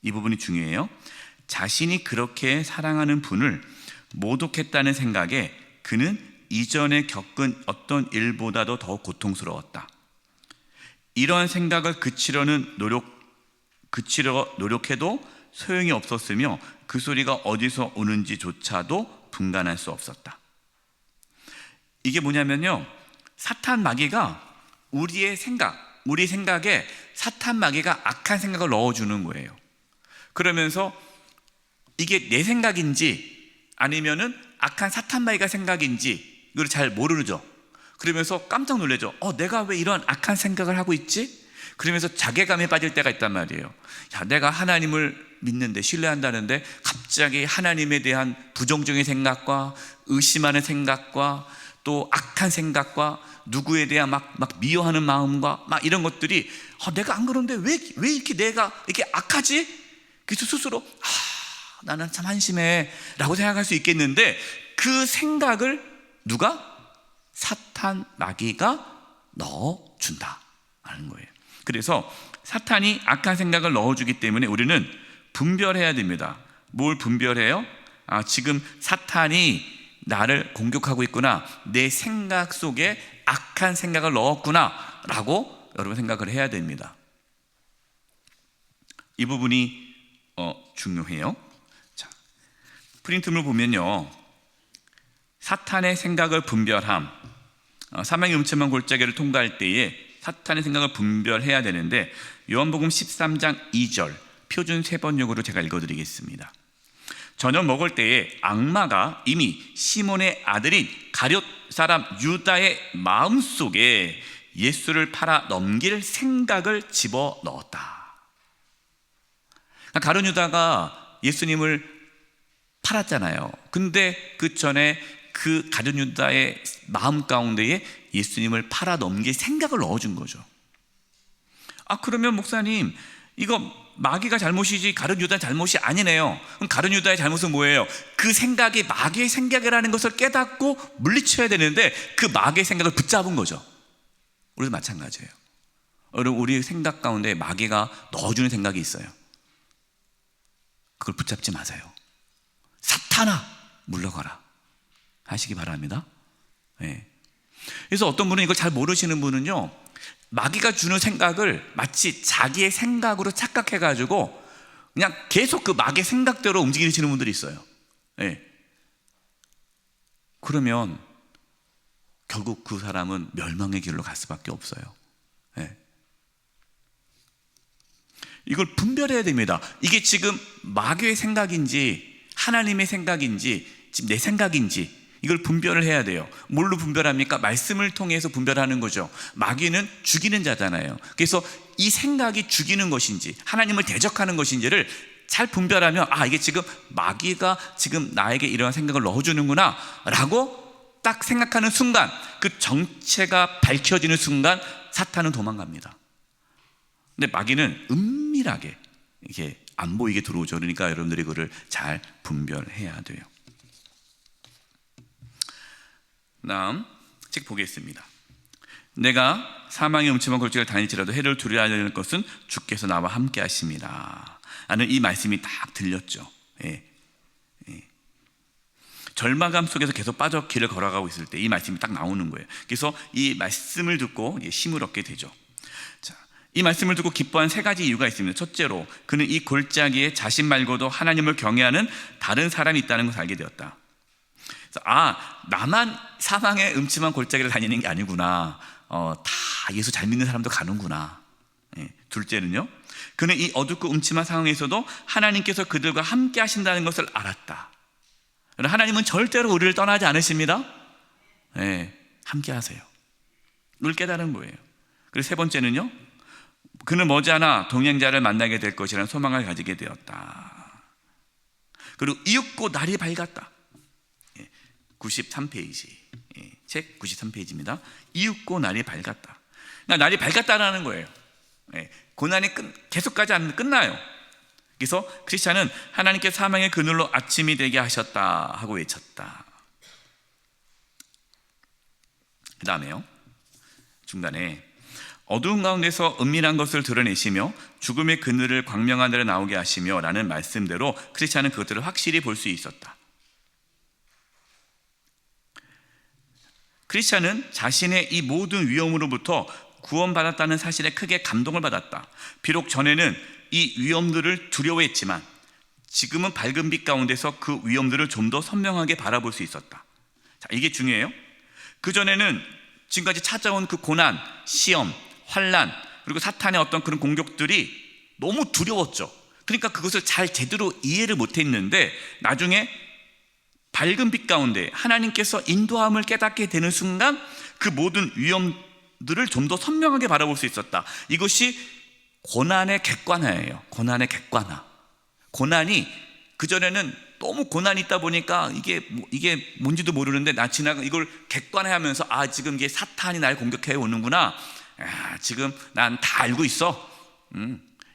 이 부분이 중요해요. 자신이 그렇게 사랑하는 분을 모독했다는 생각에 그는 이전에 겪은 어떤 일보다도 더 고통스러웠다. 이런 생각을 그치려 노력해도 소용이 없었으며 그 소리가 어디서 오는지조차도 분간할 수 없었다. 이게 뭐냐면요, 사탄 마귀가 우리 생각에 사탄 마귀가 악한 생각을 넣어주는 거예요. 그러면서 이게 내 생각인지 아니면은 악한 사탄 마귀가 생각인지 이걸 잘 모르죠. 그러면서 깜짝 놀라죠. 내가 왜 이런 악한 생각을 하고 있지? 그러면서 자괴감에 빠질 때가 있단 말이에요. 야, 내가 하나님을 믿는데, 신뢰한다는데 갑자기 하나님에 대한 부정적인 생각과 의심하는 생각과 또 악한 생각과 누구에 대한 막 미워하는 마음과 막 이런 것들이 내가 안 그런데 왜 이렇게 내가 이렇게 악하지? 그래서 스스로 나는 참 한심해 라고 생각할 수 있겠는데, 그 생각을 누가? 사탄 마귀가 넣어준다 하는 거예요. 그래서 사탄이 악한 생각을 넣어주기 때문에 우리는 분별해야 됩니다. 뭘 분별해요? 지금 사탄이 나를 공격하고 있구나, 내 생각 속에 악한 생각을 넣었구나 라고 여러분 생각을 해야 됩니다. 이 부분이 중요해요. 자, 프린트물 보면요, 사탄의 생각을 분별함, 사망의 음침한 골짜기를 통과할 때에 사탄의 생각을 분별해야 되는데, 요한복음 13장 2절 표준 세번역으로 제가 읽어드리겠습니다. 저녁 먹을 때에 악마가 이미 시몬의 아들인 가룟 사람 유다의 마음속에 예수를 팔아 넘길 생각을 집어넣었다. 가룟 유다가 예수님을 팔았잖아요. 근데 그 전에 그 가룟 유다의 마음 가운데에 예수님을 팔아 넘길 생각을 넣어준 거죠. 그러면 목사님, 이거 마귀가 잘못이지 가룟 유다 잘못이 아니네요. 그럼 가룟 유다의 잘못은 뭐예요? 그 생각이 마귀의 생각이라는 것을 깨닫고 물리쳐야 되는데 그 마귀의 생각을 붙잡은 거죠. 우리도 마찬가지예요. 여러분, 우리 생각 가운데 마귀가 넣어주는 생각이 있어요. 그걸 붙잡지 마세요. 사탄아, 물러가라 하시기 바랍니다. 네. 그래서 어떤 분은 이걸 잘 모르시는 분은요, 마귀가 주는 생각을 마치 자기의 생각으로 착각해가지고 그냥 계속 그 마귀의 생각대로 움직이시는 분들이 있어요. 네. 그러면 결국 그 사람은 멸망의 길로 갈 수밖에 없어요. 네. 이걸 분별해야 됩니다. 이게 지금 마귀의 생각인지 하나님의 생각인지 지금 내 생각인지 이걸 분별을 해야 돼요. 뭘로 분별합니까? 말씀을 통해서 분별하는 거죠. 마귀는 죽이는 자잖아요. 그래서 이 생각이 죽이는 것인지 하나님을 대적하는 것인지를 잘 분별하면 이게 지금 마귀가 지금 나에게 이러한 생각을 넣어주는구나 라고 딱 생각하는 순간, 그 정체가 밝혀지는 순간 사탄은 도망갑니다. 근데 마귀는 은밀하게 이게 안 보이게 들어오죠. 그러니까 여러분들이 그거를 잘 분별해야 돼요. 다음 책 보겠습니다. 내가 사망의 음침한 골짜기를 다닐지라도 해를 두려워하지 않을 것은 주께서 나와 함께 하십니다 라는 이 말씀이 딱 들렸죠. 절망감 속에서 계속 빠져 길을 걸어가고 있을 때 이 말씀이 딱 나오는 거예요. 그래서 이 말씀을 듣고 힘을 얻게 되죠. 자, 이 말씀을 듣고 기뻐한 세 가지 이유가 있습니다. 첫째로, 그는 이 골짜기에 자신 말고도 하나님을 경외하는 다른 사람이 있다는 것을 알게 되었다. 나만 사망의 음침한 골짜기를 다니는 게 아니구나. 다 예수 잘 믿는 사람도 가는구나. 둘째는요, 그는 이 어둡고 음침한 상황에서도 하나님께서 그들과 함께 하신다는 것을 알았다. 하나님은 절대로 우리를 떠나지 않으십니다. 함께 하세요. 이걸 깨달은 거예요. 그리고 세 번째는요, 그는 머지않아 동행자를 만나게 될 것이라는 소망을 가지게 되었다. 그리고 이윽고 날이 밝았다. 93페이지, 책 93페이지입니다. 이윽고 날이 밝았다. 날이 밝았다라는 거예요. 고난이 계속 가지 않는데 끝나요. 그래서 크리스찬은 하나님께 사망의 그늘로 아침이 되게 하셨다 하고 외쳤다. 그 다음에요, 중간에 어두운 가운데서 은밀한 것을 드러내시며 죽음의 그늘을 광명한 데로 나오게 하시며 라는 말씀대로 크리스찬은 그것들을 확실히 볼 수 있었다. 크리스찬은 자신의 이 모든 위험으로부터 구원받았다는 사실에 크게 감동을 받았다. 비록 전에는 이 위험들을 두려워했지만 지금은 밝은 빛 가운데서 그 위험들을 좀 더 선명하게 바라볼 수 있었다. 자, 이게 중요해요. 그전에는 지금까지 찾아온 그 고난, 시험, 환난, 그리고 사탄의 어떤 그런 공격들이 너무 두려웠죠. 그러니까 그것을 잘 제대로 이해를 못했는데 나중에 밝은 빛 가운데 하나님께서 인도함을 깨닫게 되는 순간 그 모든 위험들을 좀 더 선명하게 바라볼 수 있었다. 이것이 고난의 객관화예요. 고난의 객관화. 고난이 그전에는 너무 고난이 있다 보니까 이게 뭔지도 모르는데 지나가 이걸 객관화하면서 지금 이게 사탄이 날 공격해 오는구나. 지금 난 다 알고 있어.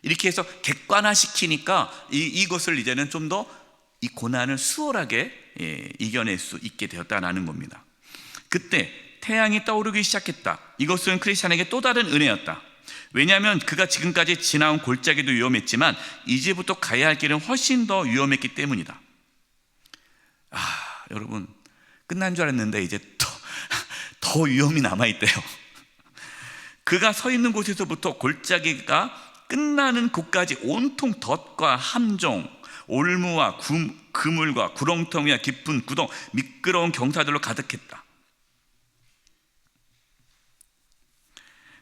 이렇게 해서 객관화시키니까 이것을 이제는 좀 더 이 고난을 수월하게 이겨낼 수 있게 되었다는 겁니다. 그때 태양이 떠오르기 시작했다. 이것은 크리스찬에게 또 다른 은혜였다. 왜냐하면 그가 지금까지 지나온 골짜기도 위험했지만 이제부터 가야 할 길은 훨씬 더 위험했기 때문이다. 여러분, 끝난 줄 알았는데 이제 더 위험이 남아있대요. 그가 서 있는 곳에서부터 골짜기가 끝나는 곳까지 온통 덫과 함정, 올무와 그물과 구렁텅이와 깊은 구덩, 미끄러운 경사들로 가득했다.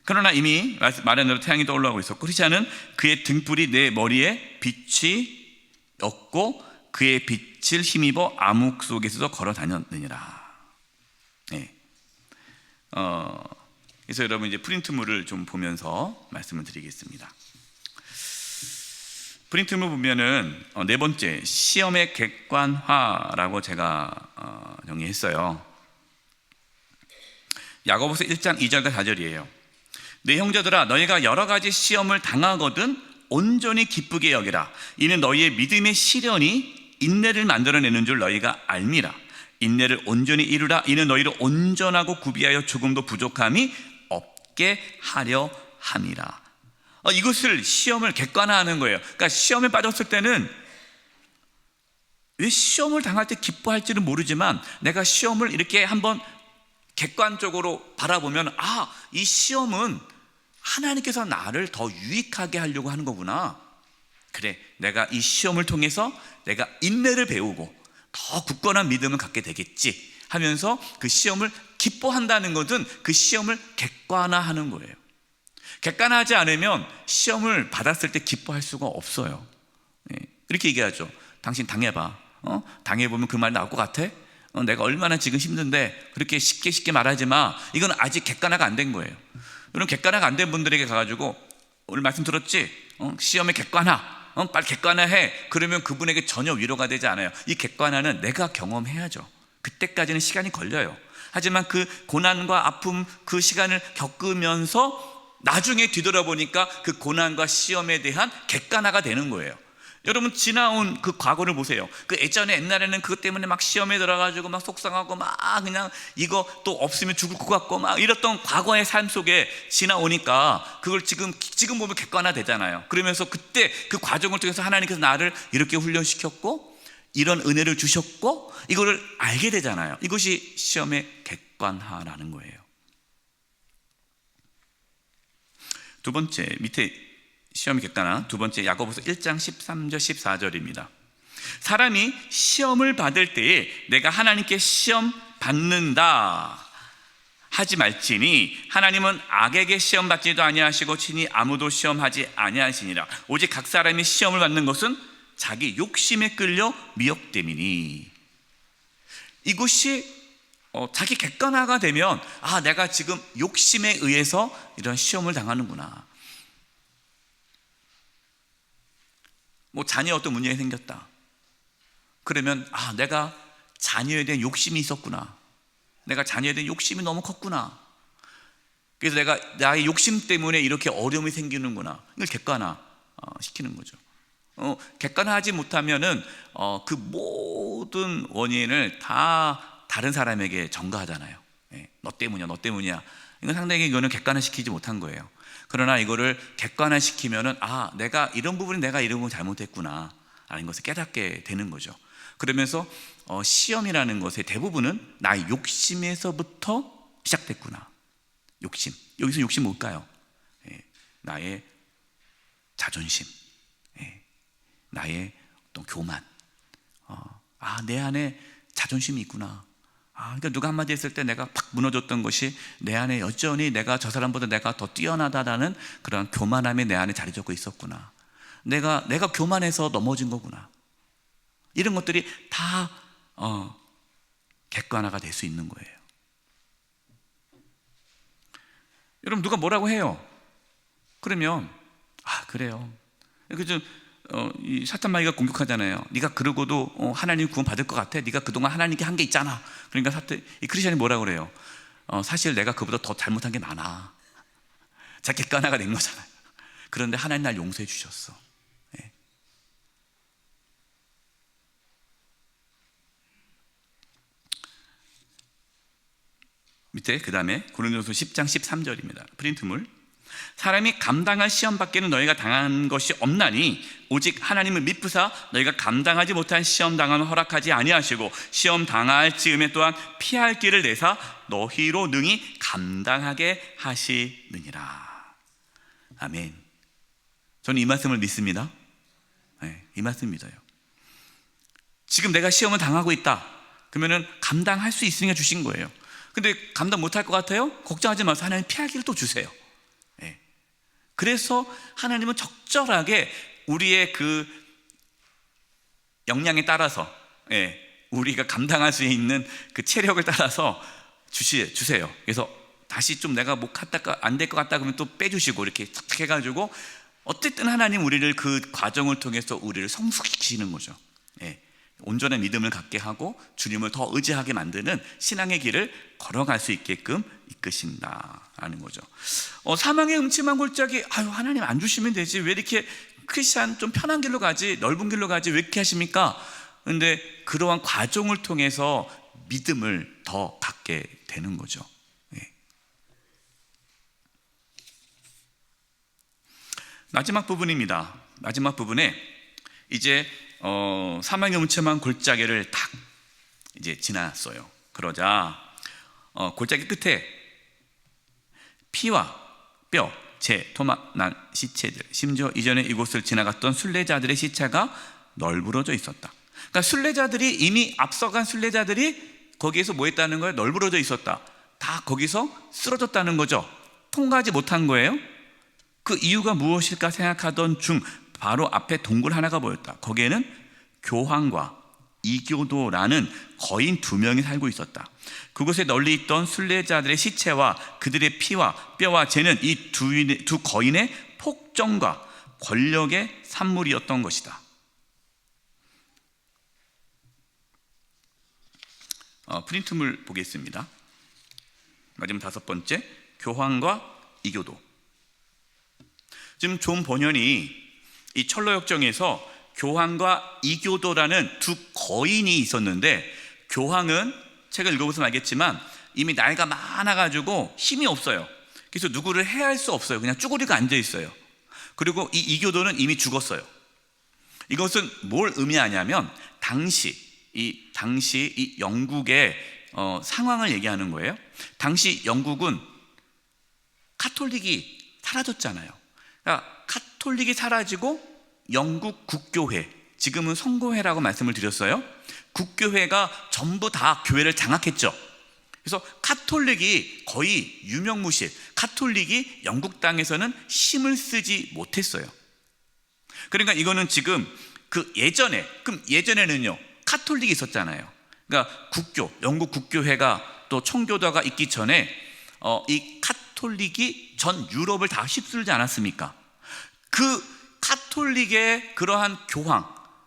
그러나 이미 말한 대로 태양이 떠올라오고 있었고 크리스찬은 그의 등불이 내 머리에 빛이 었고 그의 빛을 힘입어 암흑 속에서도 걸어 다녔느니라. 그래서 여러분 이제 프린트물을 좀 보면서 말씀을 드리겠습니다. 프린트물 보면은 네 번째, 시험의 객관화라고 제가 정리했어요. 야고보서 1장 2절과 4절이에요. 내 형제들아, 너희가 여러 가지 시험을 당하거든 온전히 기쁘게 여기라. 이는 너희의 믿음의 시련이 인내를 만들어내는 줄 너희가 알미라. 인내를 온전히 이루라. 이는 너희를 온전하고 구비하여 조금도 부족함이 없게 하려 함이라. 이것을 시험을 객관화하는 거예요. 그러니까 시험에 빠졌을 때는 왜 시험을 당할 때 기뻐할지는 모르지만 내가 시험을 이렇게 한번 객관적으로 바라보면 이 시험은 하나님께서 나를 더 유익하게 하려고 하는 거구나. 그래, 내가 이 시험을 통해서 내가 인내를 배우고 더 굳건한 믿음을 갖게 되겠지 하면서 그 시험을 기뻐한다는 것은 그 시험을 객관화하는 거예요. 객관화하지 않으면 시험을 받았을 때 기뻐할 수가 없어요. 이렇게 얘기하죠. 당신 당해봐. 당해보면 그 말 나올 것 같아? 내가 얼마나 지금 힘든데 그렇게 쉽게 말하지 마. 이건 아직 객관화가 안 된 거예요. 여러분, 객관화가 안 된 분들에게 가가지고 오늘 말씀 들었지? 시험의 객관화. 빨리 객관화해. 그러면 그분에게 전혀 위로가 되지 않아요. 이 객관화는 내가 경험해야죠. 그때까지는 시간이 걸려요. 하지만 그 고난과 아픔, 그 시간을 겪으면서 나중에 뒤돌아보니까 그 고난과 시험에 대한 객관화가 되는 거예요. 여러분, 지나온 그 과거를 보세요. 그 옛날에는 그것 때문에 막 시험에 들어가지고 막 속상하고 막 그냥 이거 또 없으면 죽을 것 같고 막 이랬던 과거의 삶 속에 지나오니까 그걸 지금 보면 객관화 되잖아요. 그러면서 그때 그 과정을 통해서 하나님께서 나를 이렇게 훈련시켰고 이런 은혜를 주셨고 이거를 알게 되잖아요. 이것이 시험의 객관화라는 거예요. 두 번째, 밑에 시험의 객관화 두 번째, 야고보서 1장 13절 14절입니다. 사람이 시험을 받을 때에 내가 하나님께 시험 받는다 하지 말지니 하나님은 악에게 시험 받지도 아니하시고 친히 아무도 시험하지 아니하시니라. 오직 각 사람이 시험을 받는 것은 자기 욕심에 끌려 미혹됨이니. 이것이 자기 객관화가 되면 내가 지금 욕심에 의해서 이런 시험을 당하는구나. 뭐 자녀 어떤 문제가 생겼다. 그러면 내가 자녀에 대한 욕심이 있었구나. 내가 자녀에 대한 욕심이 너무 컸구나. 그래서 내가 나의 욕심 때문에 이렇게 어려움이 생기는구나. 이걸 객관화 시키는 거죠. 객관화하지 못하면은 그 모든 원인을 다 다른 사람에게 전가하잖아요. 너 때문이야. 이건 상당히 이거는 객관화시키지 못한 거예요. 그러나 이거를 객관화시키면은 내가 이런 부분 잘못했구나 라는 것을 깨닫게 되는 거죠. 그러면서 시험이라는 것의 대부분은 나의 욕심에서부터 시작됐구나. 욕심. 여기서 욕심 뭘까요? 나의 자존심, 나의 어떤 교만. 내 안에 자존심이 있구나. 그러니까 누가 한마디 했을 때 내가 팍 무너졌던 것이 내 안에 여전히 내가 저 사람보다 내가 더 뛰어나다라는 그런 교만함이 내 안에 자리 잡고 있었구나. 내가 교만해서 넘어진 거구나. 이런 것들이 다 객관화가 될 수 있는 거예요. 여러분, 누가 뭐라고 해요? 그러면 그래요. 이 사탄 마귀가 공격하잖아요. 네가 그러고도 하나님 구원 받을 것 같아? 네가 그동안 하나님께 한 게 있잖아. 그러니까 이 크리스천이 뭐라고 그래요? 사실 내가 그보다 더 잘못한 게 많아. 자, 객관화가 된 거잖아요. 그런데 하나님 날 용서해 주셨어. 밑에 그 다음에 고린도서 10장 13절입니다. 프린트물. 사람이 감당할 시험 밖에는 너희가 당한 것이 없나니 오직 하나님을 미쁘사 너희가 감당하지 못한 시험 당함을 허락하지 아니하시고 시험 당할 즈음에 또한 피할 길을 내사 너희로 능히 감당하게 하시느니라. 아멘. 저는 이 말씀을 믿습니다. 이 말씀 믿어요. 지금 내가 시험을 당하고 있다. 그러면은 감당할 수 있으니까 주신 거예요. 근데 감당 못할 것 같아요? 걱정하지 마세요. 하나님 피할 길을 또 주세요. 그래서 하나님은 적절하게 우리의 그 역량에 따라서 우리가 감당할 수 있는 그 체력을 따라서 주세요. 그래서 다시 좀 내가 안 될 것 같다 그러면 또 빼주시고 이렇게 탁 해가지고 어쨌든 하나님 우리를 그 과정을 통해서 우리를 성숙시키시는 거죠. 온전한 믿음을 갖게 하고 주님을 더 의지하게 만드는 신앙의 길을 걸어갈 수 있게끔 이끄신다라는 거죠. 사망의 음침한 골짜기, 하나님 안 주시면 되지, 왜 이렇게 크리스찬 좀 편한 길로 가지, 넓은 길로 가지, 왜 이렇게 하십니까? 그런데 그러한 과정을 통해서 믿음을 더 갖게 되는 거죠. 마지막 부분입니다. 마지막 부분에 이제 사망의 음침한 골짜기를 딱 이제 지났어요. 그러자 골짜기 끝에 피와 뼈, 토막난 시체들, 심지어 이전에 이곳을 지나갔던 순례자들의 시체가 널브러져 있었다. 그러니까 순례자들이 이미 앞서간 순례자들이 거기에서 뭐 했다는 거예요? 널브러져 있었다. 다 거기서 쓰러졌다는 거죠. 통과하지 못한 거예요. 그 이유가 무엇일까 생각하던 중 바로 앞에 동굴 하나가 보였다. 거기에는 교황과 이교도라는 거인 2명이 살고 있었다. 그곳에 널리 있던 순례자들의 시체와 그들의 피와 뼈와 재는 이 두 거인의 폭정과 권력의 산물이었던 것이다. 프린트물 보겠습니다. 마지막 5번째, 교황과 이교도. 지금 존 번연이 이 철로역정에서 교황과 이교도라는 두 거인이 있었는데, 교황은 책을 읽어보시면 알겠지만 이미 나이가 많아가지고 힘이 없어요. 그래서 누구를 해할 수 없어요. 그냥 쭈그리고 앉아 있어요. 그리고 이 이교도는 이미 죽었어요. 이것은 뭘 의미하냐면 당시 이 영국의 상황을 얘기하는 거예요. 당시 영국은 카톨릭이 사라졌잖아요. 그러니까 카톨릭이 사라지고 영국 국교회, 지금은 성교회라고 말씀을 드렸어요. 국교회가 전부 다 교회를 장악했죠. 그래서 카톨릭이 거의 유명무실, 카톨릭이 영국 땅에서는 힘을 쓰지 못했어요. 그러니까 이거는 지금 그럼 예전에는요 카톨릭이 있었잖아요. 그러니까 영국 국교회가 또 청교도가 있기 전에 이 카톨릭이 전 유럽을 다 휩쓸지 않았습니까? 그 카톨릭의 그러한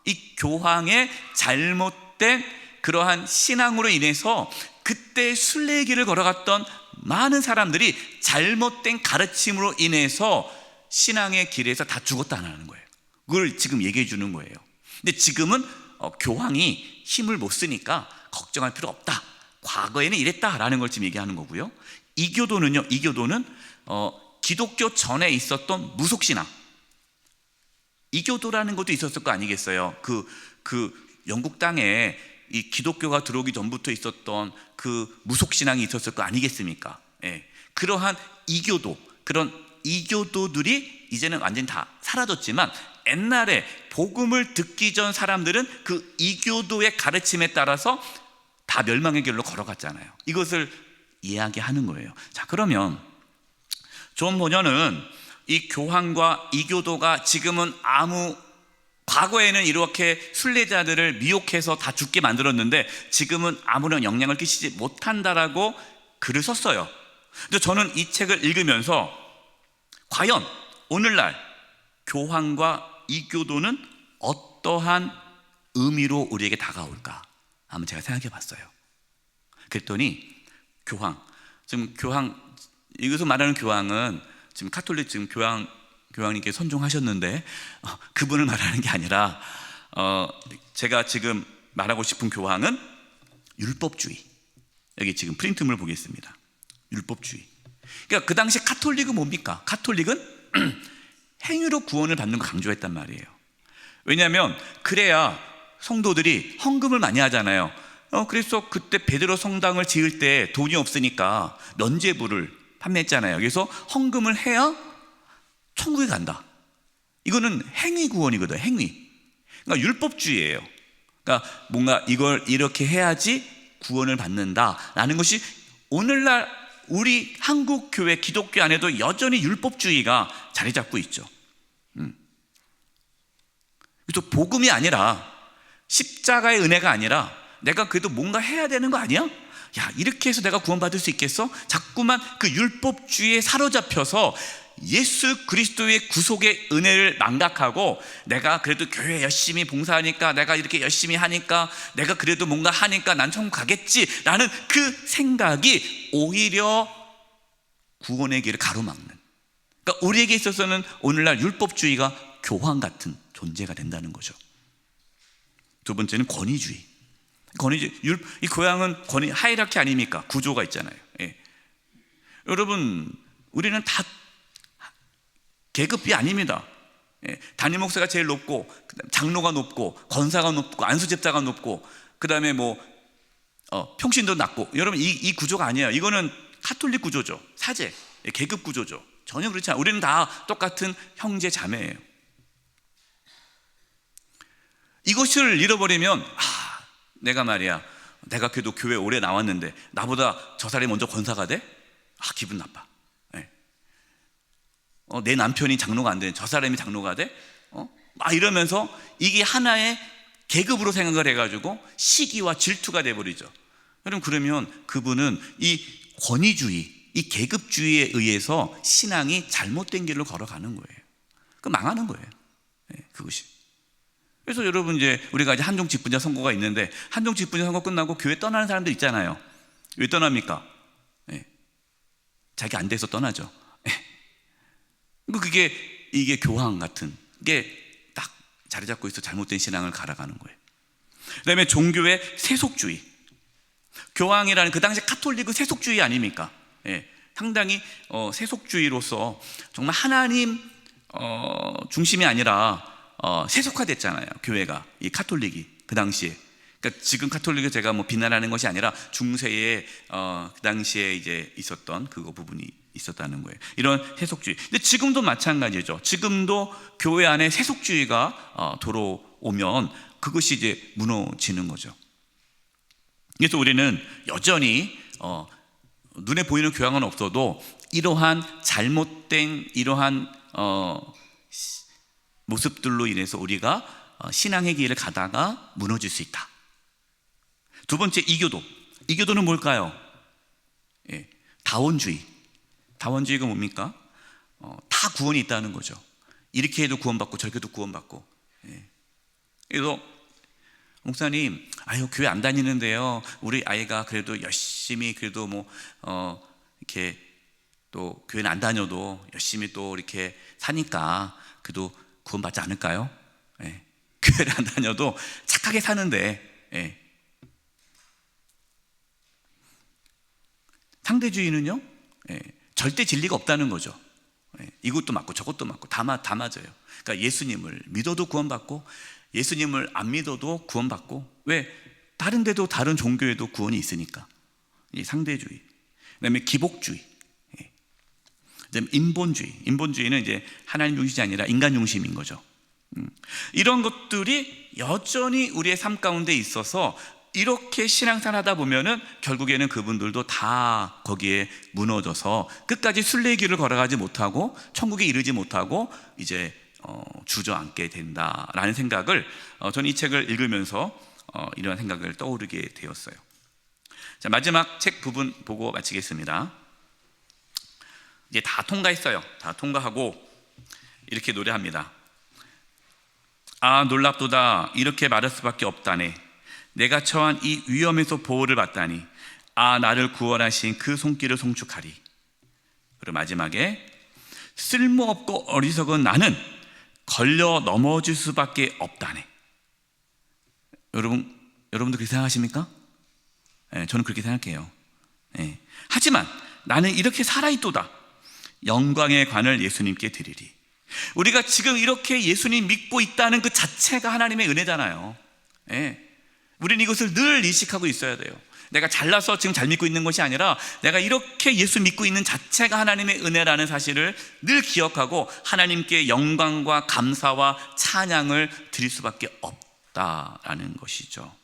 이 교황의 잘못된 그러한 신앙으로 인해서 그때 순례의 길을 걸어갔던 많은 사람들이 잘못된 가르침으로 인해서 신앙의 길에서 다 죽었다는 거예요. 그걸 지금 얘기해 주는 거예요. 근데 지금은 교황이 힘을 못 쓰니까 걱정할 필요 없다. 과거에는 이랬다라는 걸 지금 얘기하는 거고요. 이교도는 기독교 전에 있었던 무속신앙, 이교도라는 것도 있었을 거 아니겠어요? 그 영국 땅에 이 기독교가 들어오기 전부터 있었던 그 무속신앙이 있었을 거 아니겠습니까? 예. 그러한 그런 이교도들이 이제는 완전히 다 사라졌지만, 옛날에 복음을 듣기 전 사람들은 그 이교도의 가르침에 따라서 다 멸망의 길로 걸어갔잖아요. 이것을 이야기하는 거예요. 자, 그러면 존 번연은 이 교황과 이교도가 지금은 과거에는 이렇게 순례자들을 미혹해서 다 죽게 만들었는데 지금은 아무런 영향을 끼치지 못한다라고 글을 썼어요. 근데 저는 이 책을 읽으면서 과연 오늘날 교황과 이교도는 어떠한 의미로 우리에게 다가올까 한번 제가 생각해 봤어요. 그랬더니 이것을 말하는 교황은 지금 카톨릭 교황님께 선종하셨는데 그분을 말하는 게 아니라 제가 지금 말하고 싶은 교황은 율법주의. 여기 지금 프린트물 보겠습니다. 율법주의. 그러니까 그 당시 카톨릭은 뭡니까? 카톨릭은 행위로 구원을 받는 걸 강조했단 말이에요. 왜냐하면 그래야 성도들이 헌금을 많이 하잖아요. 그래서 그때 베드로 성당을 지을 때 돈이 없으니까 면죄부를 판매했잖아요. 그래서 헌금을 해야 천국에 간다. 이거는 행위 구원이거든. 행위. 그러니까 율법주의예요. 그러니까 뭔가 이걸 이렇게 해야지 구원을 받는다라는 것이 오늘날 우리 한국 교회 기독교 안에도 여전히 율법주의가 자리 잡고 있죠. 그래서 복음이 아니라, 십자가의 은혜가 아니라 내가 그래도 뭔가 해야 되는 거 아니야? 야, 이렇게 해서 내가 구원받을 수 있겠어? 자꾸만 그 율법주의에 사로잡혀서 예수 그리스도의 구속의 은혜를 망각하고, 내가 그래도 교회 열심히 봉사하니까, 내가 이렇게 열심히 하니까, 내가 그래도 뭔가 하니까 난 천국 가겠지라는 그 생각이 오히려 구원의 길을 가로막는, 그러니까 우리에게 있어서는 오늘날 율법주의가 교황 같은 존재가 된다는 거죠. 두 번째는 권위주의. 이 교황은 하이라키 아닙니까? 구조가 있잖아요. 예. 여러분, 우리는 다 계급이 아닙니다. 예. 담임 목사가 제일 높고, 장로가 높고, 권사가 높고, 안수집사가 높고, 그 다음에 평신도 낮고. 여러분, 이 구조가 아니에요. 이거는 카톨릭 구조죠. 사제, 계급 구조죠. 전혀 그렇지 않아요. 우리는 다 똑같은 형제 자매예요. 이것을 잃어버리면 내가 그래도 교회 오래 나왔는데 나보다 저 사람이 먼저 권사가 돼? 기분 나빠. 네. 내 남편이 장로가 안 돼. 저 사람이 장로가 돼? 이러면서 이게 하나의 계급으로 생각을 해가지고 시기와 질투가 돼버리죠. 여러분, 그러면 그분은 이 권위주의, 이 계급주의에 의해서 신앙이 잘못된 길로 걸어가는 거예요. 그 망하는 거예요. 그것이. 그래서 여러분, 이제 우리가 이제 한종 직분자 선거가 있는데, 한종 직분자 선거 끝나고 교회 떠나는 사람들 있잖아요. 왜 떠납니까? 자기 안 돼서 떠나죠. 이게 교황 같은 게 딱 자리 잡고 있어 잘못된 신앙을 갈아가는 거예요. 그다음에 종교의 세속주의. 교황이라는 그 당시 카톨릭은 세속주의 아닙니까? 상당히 세속주의로서 정말 하나님 중심이 아니라 세속화됐잖아요. 교회가, 이 카톨릭이 그 당시에. 그러니까 지금 카톨릭을 제가 뭐 비난하는 것이 아니라 중세에 그 당시에 이제 있었던 그거 부분이 있었다는 거예요. 이런 세속주의. 근데 지금도 마찬가지죠. 지금도 교회 안에 세속주의가 들어오면 그것이 이제 무너지는 거죠. 그래서 우리는 여전히 눈에 보이는 교황은 없어도 이러한 잘못된 이러한 모습들로 인해서 우리가 신앙의 길을 가다가 무너질 수 있다. 두 번째, 이교도. 이교도는 뭘까요? 다원주의. 다원주의가 뭡니까? 다 구원이 있다는 거죠. 이렇게 해도 구원받고 저렇게 해도 구원받고. 그래서 목사님, 교회 안 다니는데요, 우리 아이가 그래도 열심히 그래도 이렇게 또 교회는 안 다녀도 열심히 또 이렇게 사니까 그래도 구원받지 않을까요? 교회를 안 다녀도 착하게 사는데. 상대주의는요, 절대 진리가 없다는 거죠. 이것도 맞고 저것도 맞고 다 맞아요. 그러니까 예수님을 믿어도 구원받고 예수님을 안 믿어도 구원받고. 왜? 다른 데도 다른 종교에도 구원이 있으니까. 이 상대주의. 그다음에 기복주의. 그다음에 인본주의. 인본주의는 이제 하나님 중심이 아니라 인간 중심인 거죠. 이런 것들이 여전히 우리의 삶 가운데 있어서 이렇게 신앙생활 하다 보면은 결국에는 그분들도 다 거기에 무너져서 끝까지 순례의 길을 걸어가지 못하고 천국에 이르지 못하고 이제 주저앉게 된다라는 생각을 저는 이 책을 읽으면서 이런 생각을 떠오르게 되었어요. 자, 마지막 책 부분 보고 마치겠습니다. 이제 다 통과했어요. 다 통과하고 이렇게 노래합니다. 아, 놀랍도다. 이렇게 말할 수밖에 없다네. 내가 처한 이 위험에서 보호를 받다니. 아, 나를 구원하신 그 손길을 송축하리. 그리고 마지막에 쓸모없고 어리석은 나는 걸려 넘어질 수밖에 없다네. 여러분도 그렇게 생각하십니까? 저는 그렇게 생각해요. 하지만 나는 이렇게 살아있도다. 영광의 관을 예수님께 드리리. 우리가 지금 이렇게 예수님 믿고 있다는 그 자체가 하나님의 은혜잖아요. 우리는 이것을 늘 인식하고 있어야 돼요. 내가 잘나서 지금 잘 믿고 있는 것이 아니라 내가 이렇게 예수 믿고 있는 자체가 하나님의 은혜라는 사실을 늘 기억하고 하나님께 영광과 감사와 찬양을 드릴 수밖에 없다라는 것이죠.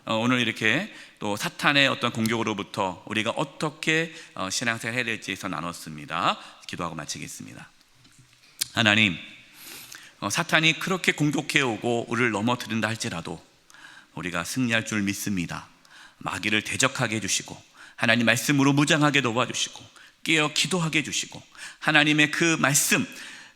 오늘 이렇게 또 사탄의 어떤 공격으로부터 우리가 어떻게 신앙생활 해야 될지에서 나눴습니다. 기도하고 마치겠습니다. 하나님, 사탄이 그렇게 공격해 오고 우리를 넘어뜨린다 할지라도 우리가 승리할 줄 믿습니다. 마귀를 대적하게 해주시고 하나님 말씀으로 무장하게 도와주시고 깨어 기도하게 해주시고 하나님의 그 말씀,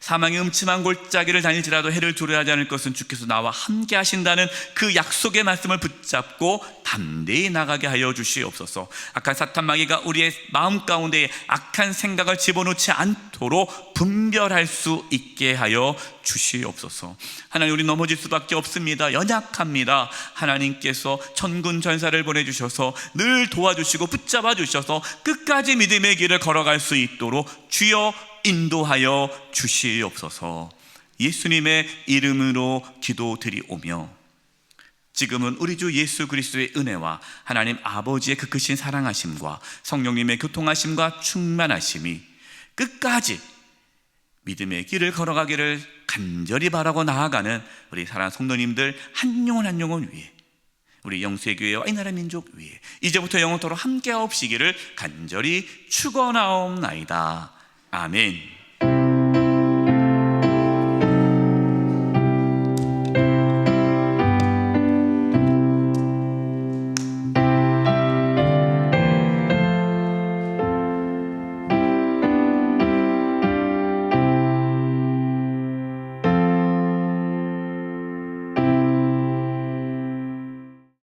사망의 음침한 골짜기를 다닐지라도 해를 두려워하지 않을 것은 주께서 나와 함께 하신다는 그 약속의 말씀을 붙잡고 담대히 나가게 하여 주시옵소서. 악한 사탄 마귀가 우리의 마음 가운데 악한 생각을 집어넣지 않도록 분별할 수 있게 하여 주시옵소서. 하나님, 우리 넘어질 수밖에 없습니다. 연약합니다. 하나님께서 천군 전사를 보내주셔서 늘 도와주시고 붙잡아 주셔서 끝까지 믿음의 길을 걸어갈 수 있도록 주여 인도하여 주시옵소서. 예수님의 이름으로 기도드리오며 지금은 우리 주 예수 그리스도의 은혜와 하나님 아버지의 그 크신 사랑하심과 성령님의 교통하심과 충만하심이 끝까지 믿음의 길을 걸어가기를 간절히 바라고 나아가는 우리 사랑하는 성도님들 한 영혼 한 영혼 위에, 우리 영수의 교회와 이 나라 민족 위에 이제부터 영원토록 함께하옵시기를 간절히 축원하옵나이다. 아멘.